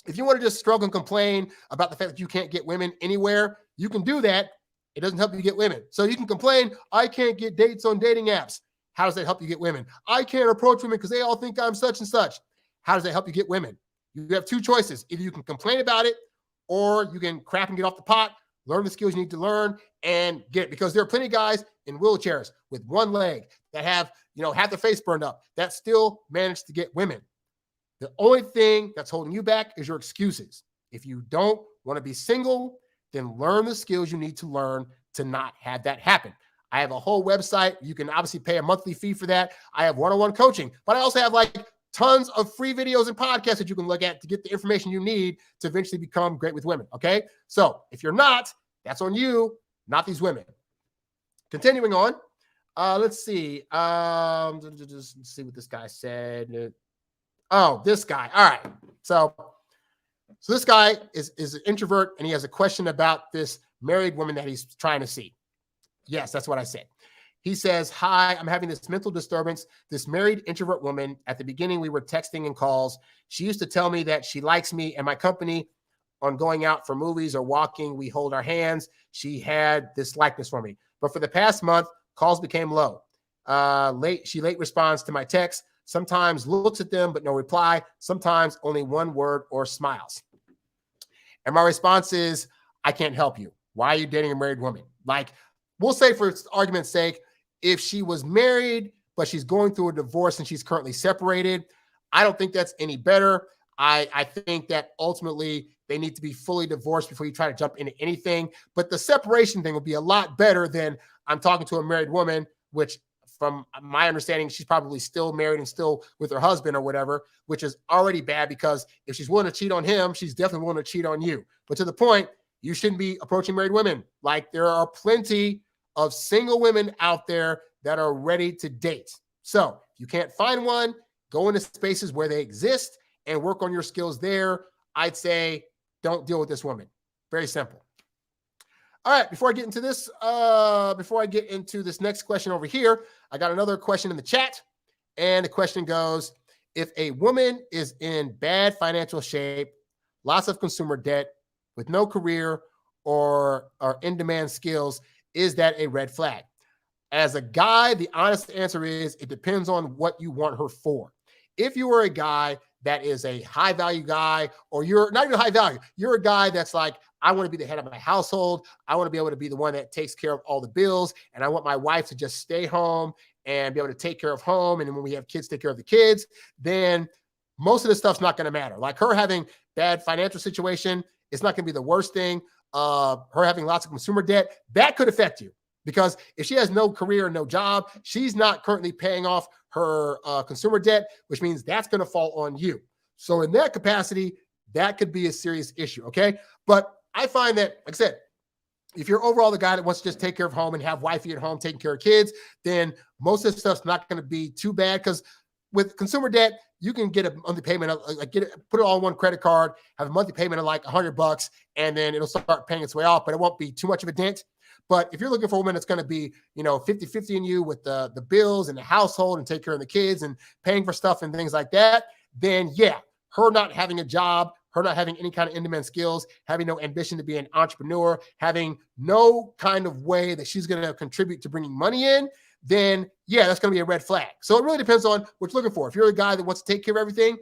if you want to just struggle and complain about the fact that you can't get women anywhere, you can do that. It doesn't help you get women. So you can complain, I can't get dates on dating apps. How does that help you get women? I can't approach women because they all think I'm such and such. How does that help you get women? You have 2 choices. Either you can complain about it or you can crap and get off the pot, learn the skills you need to learn and get it. Because there are plenty of guys in wheelchairs with one leg that have, half their face burned up that still manage to get women. The only thing that's holding you back is your excuses. If you don't want to be single, then learn the skills you need to learn to not have that happen. I have a whole website. You can obviously pay a monthly fee for that. I have one-on-one coaching, but I also have like tons of free videos and podcasts that you can look at to get the information you need to eventually become great with women. Okay. So if you're not, that's on you, not these women. Continuing on. Let's see. Let's see what this guy said. Oh, this guy. All right. So this guy is an introvert and he has a question about this married woman that he's trying to see. Yes, that's what I said. He says, hi, I'm having this mental disturbance. This married introvert woman, at the beginning, we were texting and calls. She used to tell me that she likes me and my company on going out for movies or walking. We hold our hands. She had this likeness for me. But for the past month, calls became low. She late responds to my texts, sometimes looks at them, but no reply. Sometimes only one word or smiles. And my response is, I can't help you. Why are you dating a married woman? Like, we'll say for argument's sake, if she was married, but she's going through a divorce and she's currently separated, I don't think that's any better. I think that ultimately they need to be fully divorced before you try to jump into anything. But the separation thing would be a lot better than I'm talking to a married woman, which from my understanding, she's probably still married and still with her husband or whatever, which is already bad because if she's willing to cheat on him, she's definitely willing to cheat on you. But to the point, you shouldn't be approaching married women. Like there are plenty of single women out there that are ready to date. So if you can't find one, go into spaces where they exist and work on your skills there. I'd say don't deal with this woman. Very simple. All right, before I get into this next question over here, I got another question in the chat. And the question goes, if a woman is in bad financial shape, lots of consumer debt, with no career or in-demand skills, is that a red flag? As a guy, the honest answer is it depends on what you want her for. If you are a guy that is a high value guy, or you're not even high value, you're a guy that's like, I want to be the head of my household. I want to be able to be the one that takes care of all the bills. And I want my wife to just stay home and be able to take care of home. And then when we have kids, take care of the kids, then most of this stuff's not going to matter. Like her having bad financial situation, it's not going to be the worst thing. Her having lots of consumer debt, that could affect you. Because if she has no career, no job, she's not currently paying off her consumer debt, which means that's going to fall on you. So in that capacity, that could be a serious issue, okay? But I find that, like I said, if you're overall the guy that wants to just take care of home and have wifey at home taking care of kids, then most of this stuff's not going to be too bad because with consumer debt, you can get a monthly payment of put it all on one credit card, have a monthly payment of like $100, and then it'll start paying its way off, but it won't be too much of a dent. But if you're looking for a woman that's going to be, 50-50 in you with the bills and the household and take care of the kids and paying for stuff and things like that, then yeah, her not having a job, her not having any kind of in-demand skills, having no ambition to be an entrepreneur, having no kind of way that she's going to contribute to bringing money in, then yeah, that's going to be a red flag. So it really depends on what you're looking for. If you're a guy that wants to take care of everything,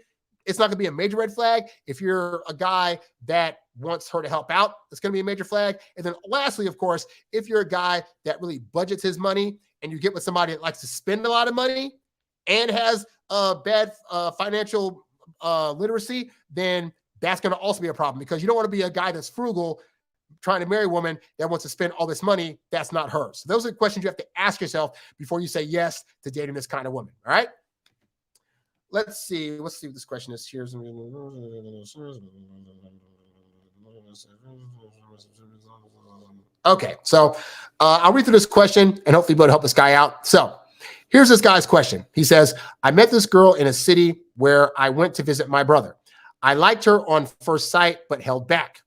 it's not going to be a major red flag. If you're a guy that wants her to help out, it's going to be a major flag. And then lastly, of course, if you're a guy that really budgets his money and you get with somebody that likes to spend a lot of money and has bad financial literacy, then that's going to also be a problem because you don't want to be a guy that's frugal trying to marry a woman that wants to spend all this money. That's not hers. So those are the questions you have to ask yourself before you say yes to dating this kind of woman. All right. Let's see what this question is here. Okay, so I'll read through this question and hopefully be able to help this guy out. So here's this guy's question. He says, I met this girl in a city where I went to visit my brother. I liked her on first sight, but held back.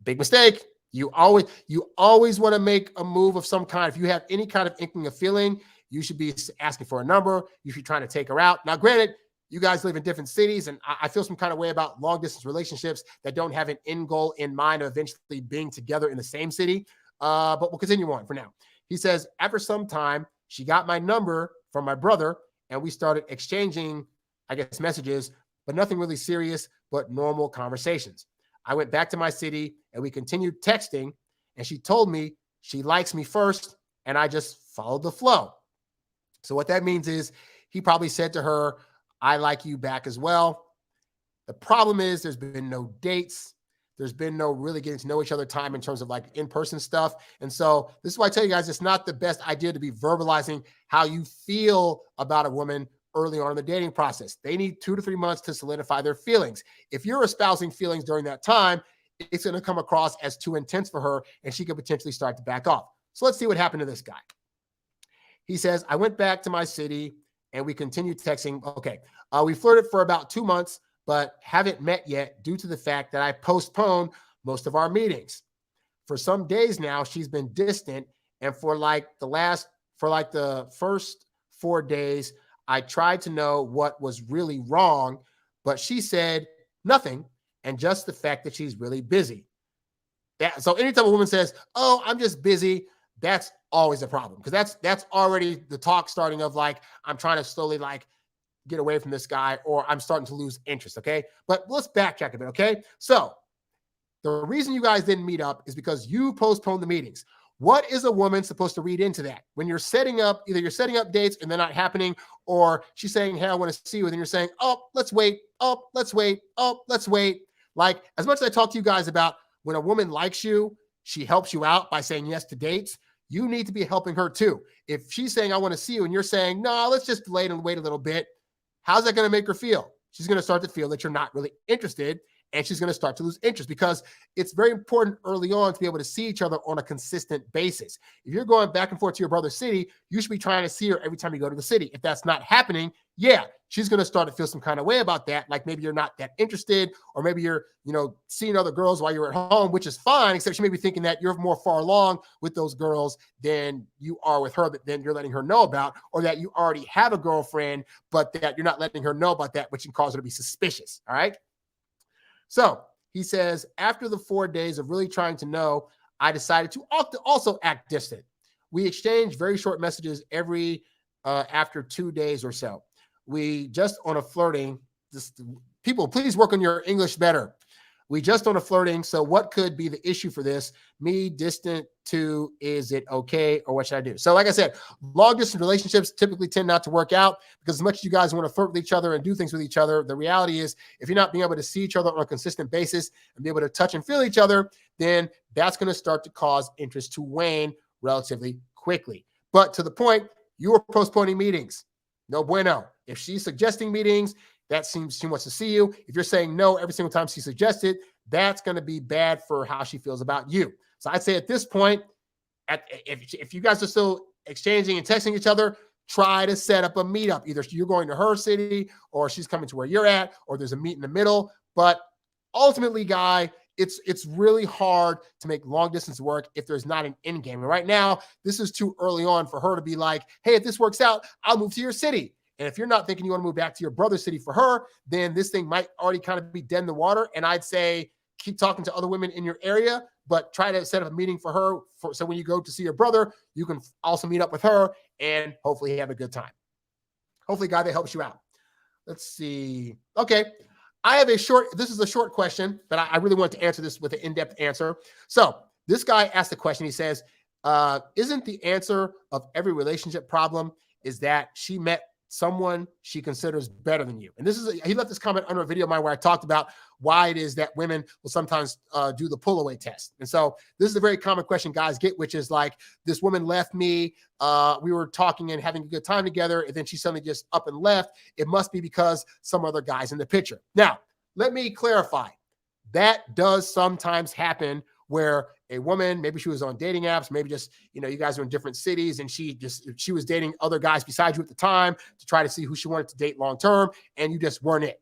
Big mistake. You always want to make a move of some kind. If you have any kind of inkling of feeling, you should be asking for a number. You should be trying to take her out. Now, granted, you guys live in different cities, and I feel some kind of way about long-distance relationships that don't have an end goal in mind of eventually being together in the same city. But we'll continue on for now. He says, after some time, she got my number from my brother, and we started exchanging, I guess, messages, but nothing really serious, but normal conversations. I went back to my city, and we continued texting, and she told me she likes me first, and I just followed the flow. So what that means is he probably said to her, I like you back as well. The problem is there's been no dates. There's been no really getting to know each other time in terms of like in-person stuff. And so this is why I tell you guys, it's not the best idea to be verbalizing how you feel about a woman early on in the dating process. They need 2 to 3 months to solidify their feelings. If you're espousing feelings during that time, it's going to come across as too intense for her and she could potentially start to back off. So let's see what happened to this guy. He says, I went back to my city and we continued texting. Okay. We flirted for about 2 months, but haven't met yet due to the fact that I postponed most of our meetings. For some days now, she's been distant. And for the first 4 days, I tried to know what was really wrong, but she said nothing. And just the fact that she's really busy. So anytime a woman says, oh, I'm just busy, that's always a problem because that's already the talk starting of like, I'm trying to slowly like get away from this guy or I'm starting to lose interest. Okay. But let's backtrack a bit. Okay. So the reason you guys didn't meet up is because you postponed the meetings. What is a woman supposed to read into that? When you're setting up, either you're setting up dates and they're not happening, or she's saying, hey, I want to see you. And then you're saying, oh, let's wait. Oh, let's wait. Oh, let's wait. Like, as much as I talk to you guys about when a woman likes you, she helps you out by saying yes to dates. You need to be helping her too. If she's saying, I want to see you, and you're saying, no, let's just delay and wait a little bit, how's that going to make her feel? She's going to start to feel that you're not really interested, and she's going to start to lose interest, because it's very important early on to be able to see each other on a consistent basis. If you're going back and forth to your brother's city, you should be trying to see her every time you go to the city. If that's not happening, yeah, she's going to start to feel some kind of way about that. Like maybe you're not that interested, or maybe you're, seeing other girls while you're at home, which is fine, except she may be thinking that you're more far along with those girls than you are with her, that then you're letting her know about, or that you already have a girlfriend, but that you're not letting her know about that, which can cause her to be suspicious. All right. So he says, after the 4 days of really trying to know, I decided to also act distant. We exchanged very short messages after 2 days or so. We just on a flirting. People, please work on your English better. We just on a flirting. So what could be the issue for this? Me distant to, is it okay? Or what should I do? So like I said, long distance relationships typically tend not to work out, because as much as you guys want to flirt with each other and do things with each other, the reality is if you're not being able to see each other on a consistent basis and be able to touch and feel each other, then that's going to start to cause interest to wane relatively quickly. But to the point, you are postponing meetings. No bueno. If she's suggesting meetings, that seems she wants to see you. If you're saying no every single time she suggested, that's going to be bad for how she feels about you. So I'd say at this point, if you guys are still exchanging and texting each other, try to set up a meetup. Either you're going to her city, or she's coming to where you're at, or there's a meet in the middle. But ultimately, guy, it's really hard to make long distance work if there's not an end game. And right now, this is too early on for her to be like, hey, if this works out, I'll move to your city. And if you're not thinking you want to move back to your brother's city for her, then this thing might already kind of be dead in the water. And I'd say keep talking to other women in your area, but try to set up a meeting for her. So when you go to see your brother, you can also meet up with her and hopefully have a good time. Hopefully, guy, that helps you out. Let's see. Okay. This is a short question, but I really want to answer this with an in-depth answer. So this guy asked the question. He says, isn't the answer of every relationship problem is that she met someone she considers better than you? And he left this comment under a video of mine where I talked about why it is that women will sometimes do the pull away test. And so this is a very common question guys get, which is like, this woman left me. We were talking and having a good time together, and then she suddenly just up and left. It must be because some other guy's in the picture. Now, let me clarify. That does sometimes happen, where a woman, maybe she was on dating apps, maybe just, you guys are in different cities, and she was dating other guys besides you at the time to try to see who she wanted to date long-term, and you just weren't it.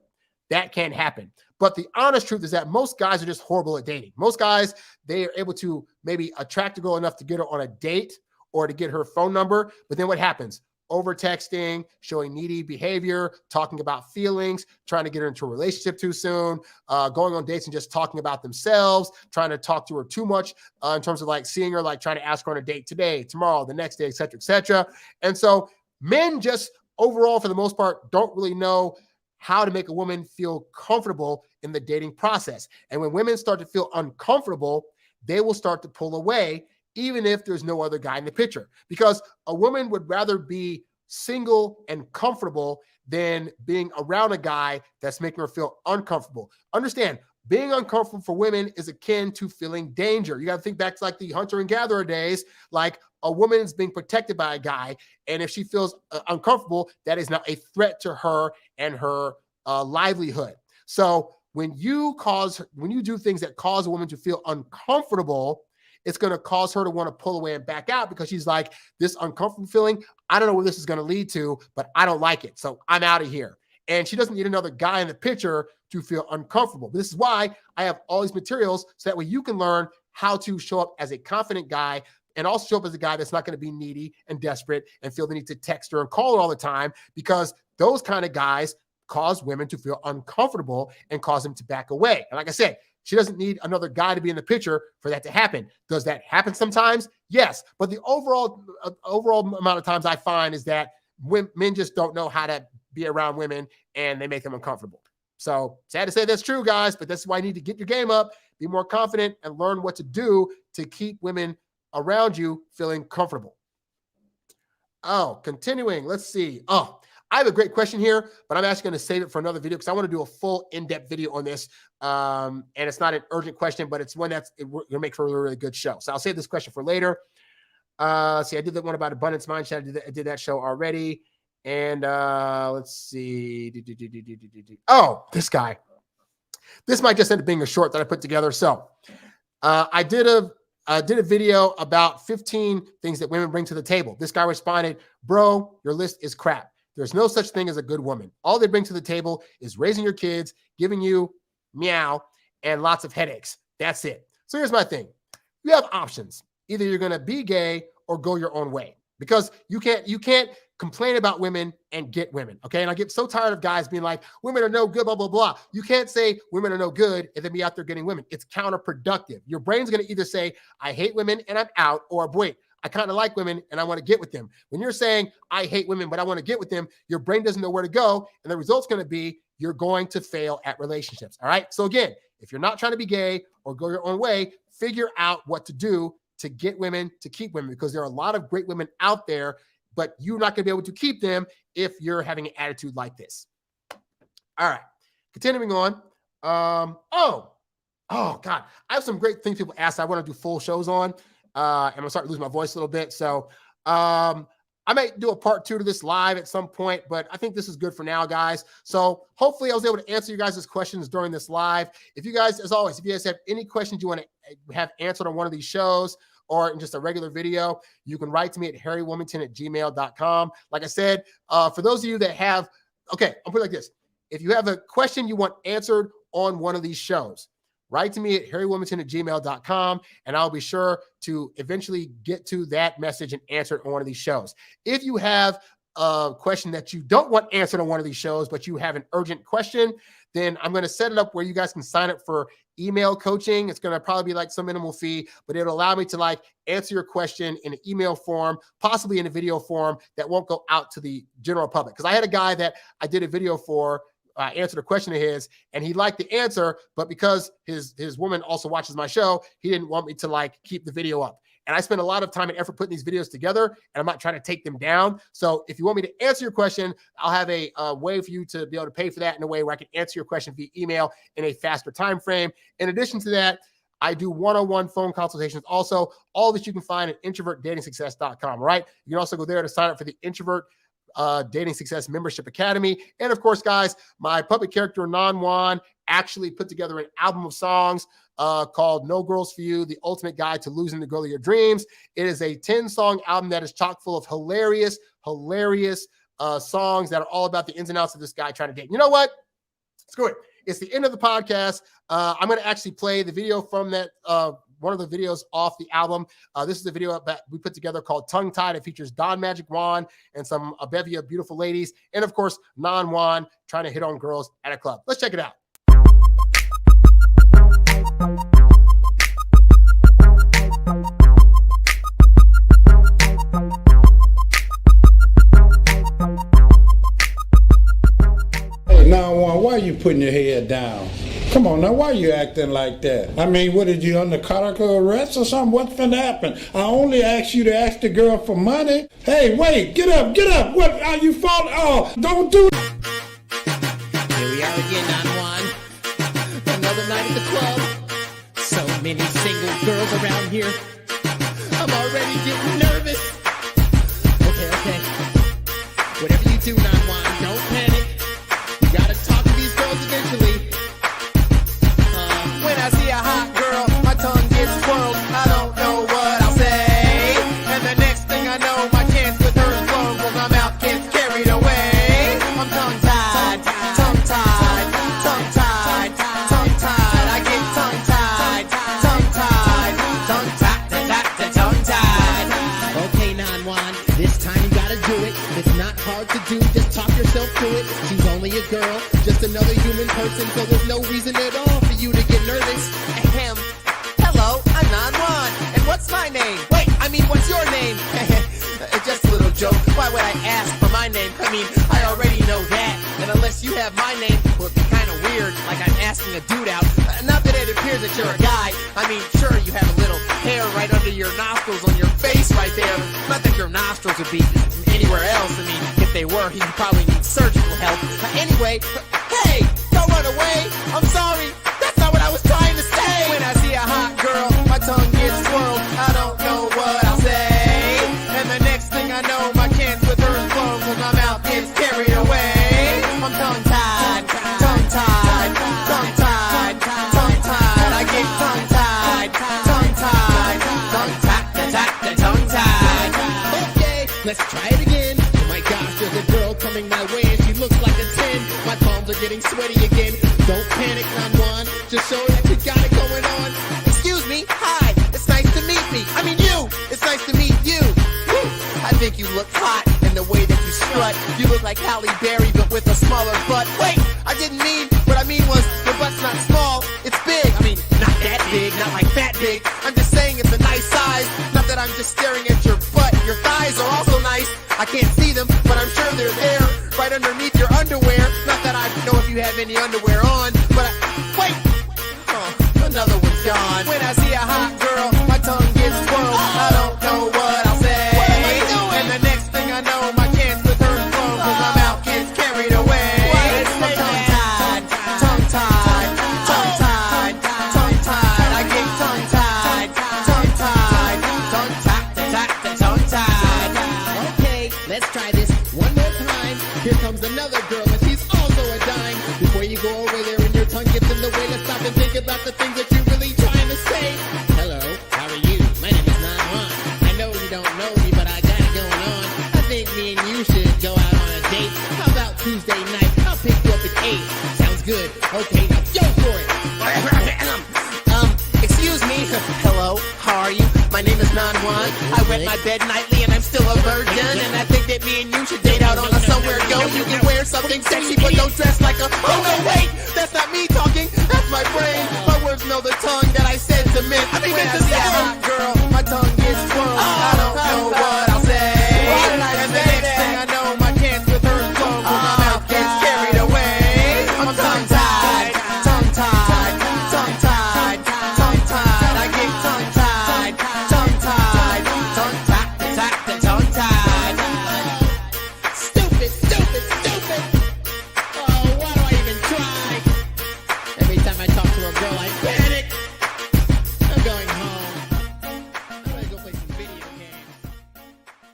That can happen. But the honest truth is that most guys are just horrible at dating. Most guys, they are able to maybe attract a girl enough to get her on a date or to get her phone number. But then what happens? Over texting, showing needy behavior, talking about feelings, trying to get her into a relationship too soon, going on dates and just talking about themselves, trying to talk to her too much in terms of like seeing her, like trying to ask her on a date today, tomorrow, the next day, et cetera, et cetera. And so men just overall, for the most part, don't really know how to make a woman feel comfortable in the dating process. And when women start to feel uncomfortable, they will start to pull away, even if there's no other guy in the picture, because a woman would rather be single and comfortable than being around a guy that's making her feel uncomfortable. Understand, being uncomfortable for women is akin to feeling danger. You got to think back to like the hunter and gatherer days, like a woman is being protected by a guy. And if she feels uncomfortable, that is now a threat to her and her livelihood. So when you do things that cause a woman to feel uncomfortable, it's going to cause her to want to pull away and back out, because she's like, this uncomfortable feeling, I don't know where this is going to lead to, but I don't like it. So I'm out of here. And she doesn't need another guy in the picture to feel uncomfortable. This is why I have all these materials, so that way you can learn how to show up as a confident guy, and also show up as a guy that's not going to be needy and desperate and feel the need to text her and call her all the time, because those kind of guys cause women to feel uncomfortable and cause them to back away. And like I said, she doesn't need another guy to be in the picture for that to happen. Does that happen sometimes? Yes. But the overall amount of times I find is that men just don't know how to be around women, and they make them uncomfortable. So sad to say that's true, guys, but that's why you need to get your game up, be more confident, and learn what to do to keep women around you feeling comfortable. Oh, continuing. Let's see. Oh, I have a great question here, but I'm actually going to save it for another video because I want to do a full in-depth video on this. And it's not an urgent question, but it's one that's going to make for a really, really good show. So I'll save this question for later. See, I did that one about abundance mindset. I did that show already. And let's see. Oh, this guy. This might just end up being a short that I put together. So I did a video about 15 things that women bring to the table. This guy responded, bro, your list is crap. There's no such thing as a good woman. All they bring to the table is raising your kids, giving you meow, and lots of headaches. That's it. So here's my thing. You have options. Either you're going to be gay or go your own way, because you can't complain about women and get women. Okay. And I get so tired of guys being like, women are no good, blah, blah, blah. You can't say women are no good and then be out there getting women. It's counterproductive. Your brain's going to either say, I hate women and I'm out, or wait, I kind of like women and I want to get with them. When you're saying, I hate women, but I want to get with them, your brain doesn't know where to go. And the result's going to be, you're going to fail at relationships. All right. So again, if you're not trying to be gay or go your own way, figure out what to do to get women, to keep women, because there are a lot of great women out there, but you're not going to be able to keep them if you're having an attitude like this. All right. Continuing on. Oh God. I have some great things people ask I want to do full shows on. And I'm going to start to lose my voice a little bit. So I might do a part 2 to this live at some point, but I think this is good for now, guys. So hopefully I was able to answer you guys' questions during this live. If you guys, as always, if you guys have any questions you want to have answered on one of these shows or in just a regular video, you can write to me at harrywilmington@gmail.com. Like I said, for those of you that have, okay, I'll put it like this. If you have a question you want answered on one of these shows, write to me at harrywilmington@gmail.com, and I'll be sure to eventually get to that message and answer it on one of these shows. If you have a question that you don't want answered on one of these shows, but you have an urgent question, then I'm going to set it up where you guys can sign up for email coaching. It's going to probably be like some minimal fee, but it'll allow me to like answer your question in an email form, possibly in a video form that won't go out to the general public. Because I had a guy that I did a video for, answered a question of his, and he liked the answer, but because his woman also watches my show, he didn't want me to like keep the video up. And I spend a lot of time and effort putting these videos together, and I'm not trying to take them down. So if you want me to answer your question, I'll have a way for you to be able to pay for that in a way where I can answer your question via email in a faster time frame. In addition to that, I do one-on-one phone consultations. Also, all this you can find at introvertdatingsuccess.com, right? You can also go there to sign up for the Introvert Dating Success Membership Academy. And of course, guys, my public character, Nan Juan, actually put together an album of songs called No Girls For You, The Ultimate Guide to Losing the Girl of Your Dreams. It is a 10-song album that is chock full of hilarious songs that are all about the ins and outs of this guy trying to date. You know what? Screw it. It's the end of the podcast. I'm going to actually play the video from that one of the videos off the album. This is the video that we put together called Tongue Tied. It features Don Magic Juan and a bevy of beautiful ladies. And of course, Nan Juan trying to hit on girls at a club. Let's check it out. Hey, Nan Juan, why are you putting your head down? Come on now, why are you acting like that? I mean, what, did you under cardiac arrest or something? What's finna happen? I only asked you to ask the girl for money. Hey, wait, get up. What, are you falling? Oh, don't do that. Here we are again, Nan Juan. Another night at the club. So many single girls around here. I'm already getting nervous. Okay. Whatever you do, Nan Juan, don't panic. You gotta talk to these girls eventually. When I see a hot girl, my tongue gets swirled. I don't know what I'll say. And the next thing I know, my chance with her is blown. Cause my mouth gets carried away. I'm tongue-tied. I get tongue-tied. Okay, Nan Juan, this time you gotta do it. It's not hard to do, just talk yourself through it. She's only a girl, just another human person. So there's no reason at all for you to get nervous. Ahem. Hello, I'm Nan Juan. And what's my name? Wait, I mean, what's your name? Just a little joke. Why would I ask for my name? I mean, I already know that. And unless you have my name, well, it'd be kind of weird, like I'm asking a dude out. Not that it appears that you're a guy. I mean, sure, you have a little hair right under your nostrils on your face right there. Not that your nostrils would be anywhere else. I mean, if they were, he'd probably need surgical help. Anyway, hey, don't run away. I'm sorry. That's not what I was trying to say. When I see a hot girl, my tongue gets swirled. I don't know what I'll say. And the next thing I know, my chance with her is blown, 'cause my mouth gets carried away. I'm tongue-tied, tongue-tied, tongue-tied, tongue-tied. I get tongue-tied, tongue-tied, tongue-tied, tongue-tied. Okay, let's try it again. Oh my gosh, there's a girl coming my way and she looks like a 10. My palms are getting sweaty again. Don't panic, Nan-Juan. Just show that you got it going on. Excuse me, hi, it's nice to meet me. I mean you, it's nice to meet you. Woo. I think you look hot in the way that you strut. You look like Halle Berry but with a smaller butt. Wait, I didn't mean, what I mean was your butt's not small, it's big. I mean, not that big, not like that big. I'm just saying it's a nice size. Not that I'm just staring at your butt. Your thighs are also nice. I can't see them, but I'm sure they're there, right underneath your underwear. Not that I know if you have any underwear on, but wait, another one's gone. When I see a hot girl, my tongue gets swirled. I don't know what I'll say. What am I doing? And the next thing I know, my chance with her is blown, 'cause my mouth gets carried away. I'm tongue-tied, tongue-tied, tongue-tied, tongue-tied. I get tongue-tied, tongue-tied, tongue-tied, tongue-tied. Okay, let's try this one more time. Here comes another girl, and she's also a dime. Before you go over there and your tongue gets in the way, let's stop and think about the things that you're really trying to say. Hello, how are you? My name is Nan-Juan. I know you don't know me, but I got it going on. I think me and you should go out on a date. How about Tuesday night? I'll pick you up at 8. Sounds good. Okay, now go for it. Excuse me. Hello, how are you? My name is Nan-Juan. I wet my bed nightly and I'm still a virgin. And I think that me and you should date out on a somewhere go. You can wear something sexy, but don't dress like a... Oh no, wait! That's not me talking. That's my brain. My words know the tongue that I said to men. I mean, it's a hot girl. My tongue gets swirled. I don't know what I'll say. And the next thing I know, my chance with her is blown, 'cause my mouth gets carried away. I'm tongue-tied, tongue-tied, tongue-tied, tongue-tied. I get tongue-tied, tongue-tied, tongue-tied, tongue-tied. Stupid, stupid, stupid. Oh, why do I even try? Every time I talk to a girl, I panic. I'm going home. I'm gonna go play some video games.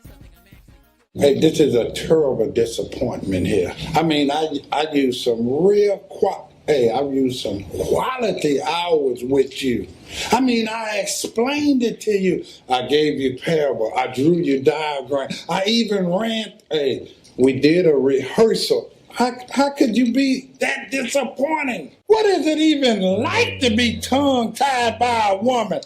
Something I'm actually... Hey, this is a terrible disappointment here. I mean, I used some I've used some quality hours with you. I mean, I explained it to you. I gave you parable. I drew you diagram. I even we did a rehearsal. How could you be that disappointing? What is it even like to be tongue-tied by a woman?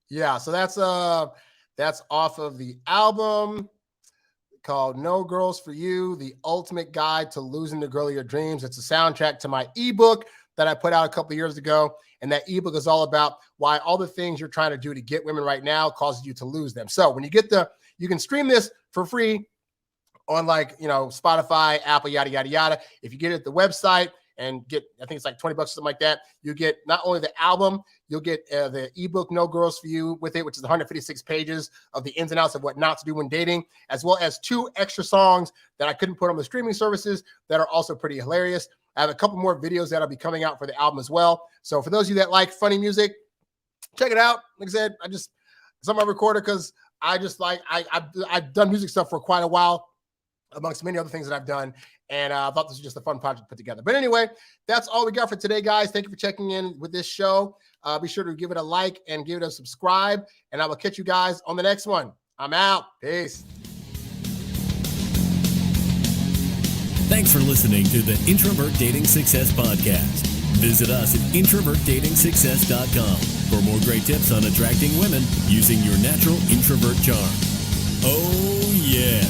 Yeah, so that's off of the album called No Girls for You, The Ultimate Guide to Losing the Girl of Your Dreams. It's a soundtrack to my ebook that I put out a couple of years ago. And that ebook is all about why all the things you're trying to do to get women right now causes you to lose them. So when you get you can stream this for free on Spotify, Apple, yada, yada, yada. If you get it at the website and get, I think it's like $20 or something like that, you get not only the album, you'll get the ebook No Girls for You with it, which is 156 pages of the ins and outs of what not to do when dating, as well as 2 extra songs that I couldn't put on the streaming services that are also pretty hilarious. I have a couple more videos that'll be coming out for the album as well. So for those of you that like funny music, check it out. Like I said, it's on my recorder because I've done music stuff for quite a while, amongst many other things that I've done. And I thought this was just a fun project to put together. But anyway, that's all we got for today, guys. Thank you for checking in with this show. Be sure to give it a like and give it a subscribe. And I will catch you guys on the next one. I'm out. Peace. Thanks for listening to the Introvert Dating Success Podcast. Visit us at introvertdatingsuccess.com for more great tips on attracting women using your natural introvert charm. Oh, yeah.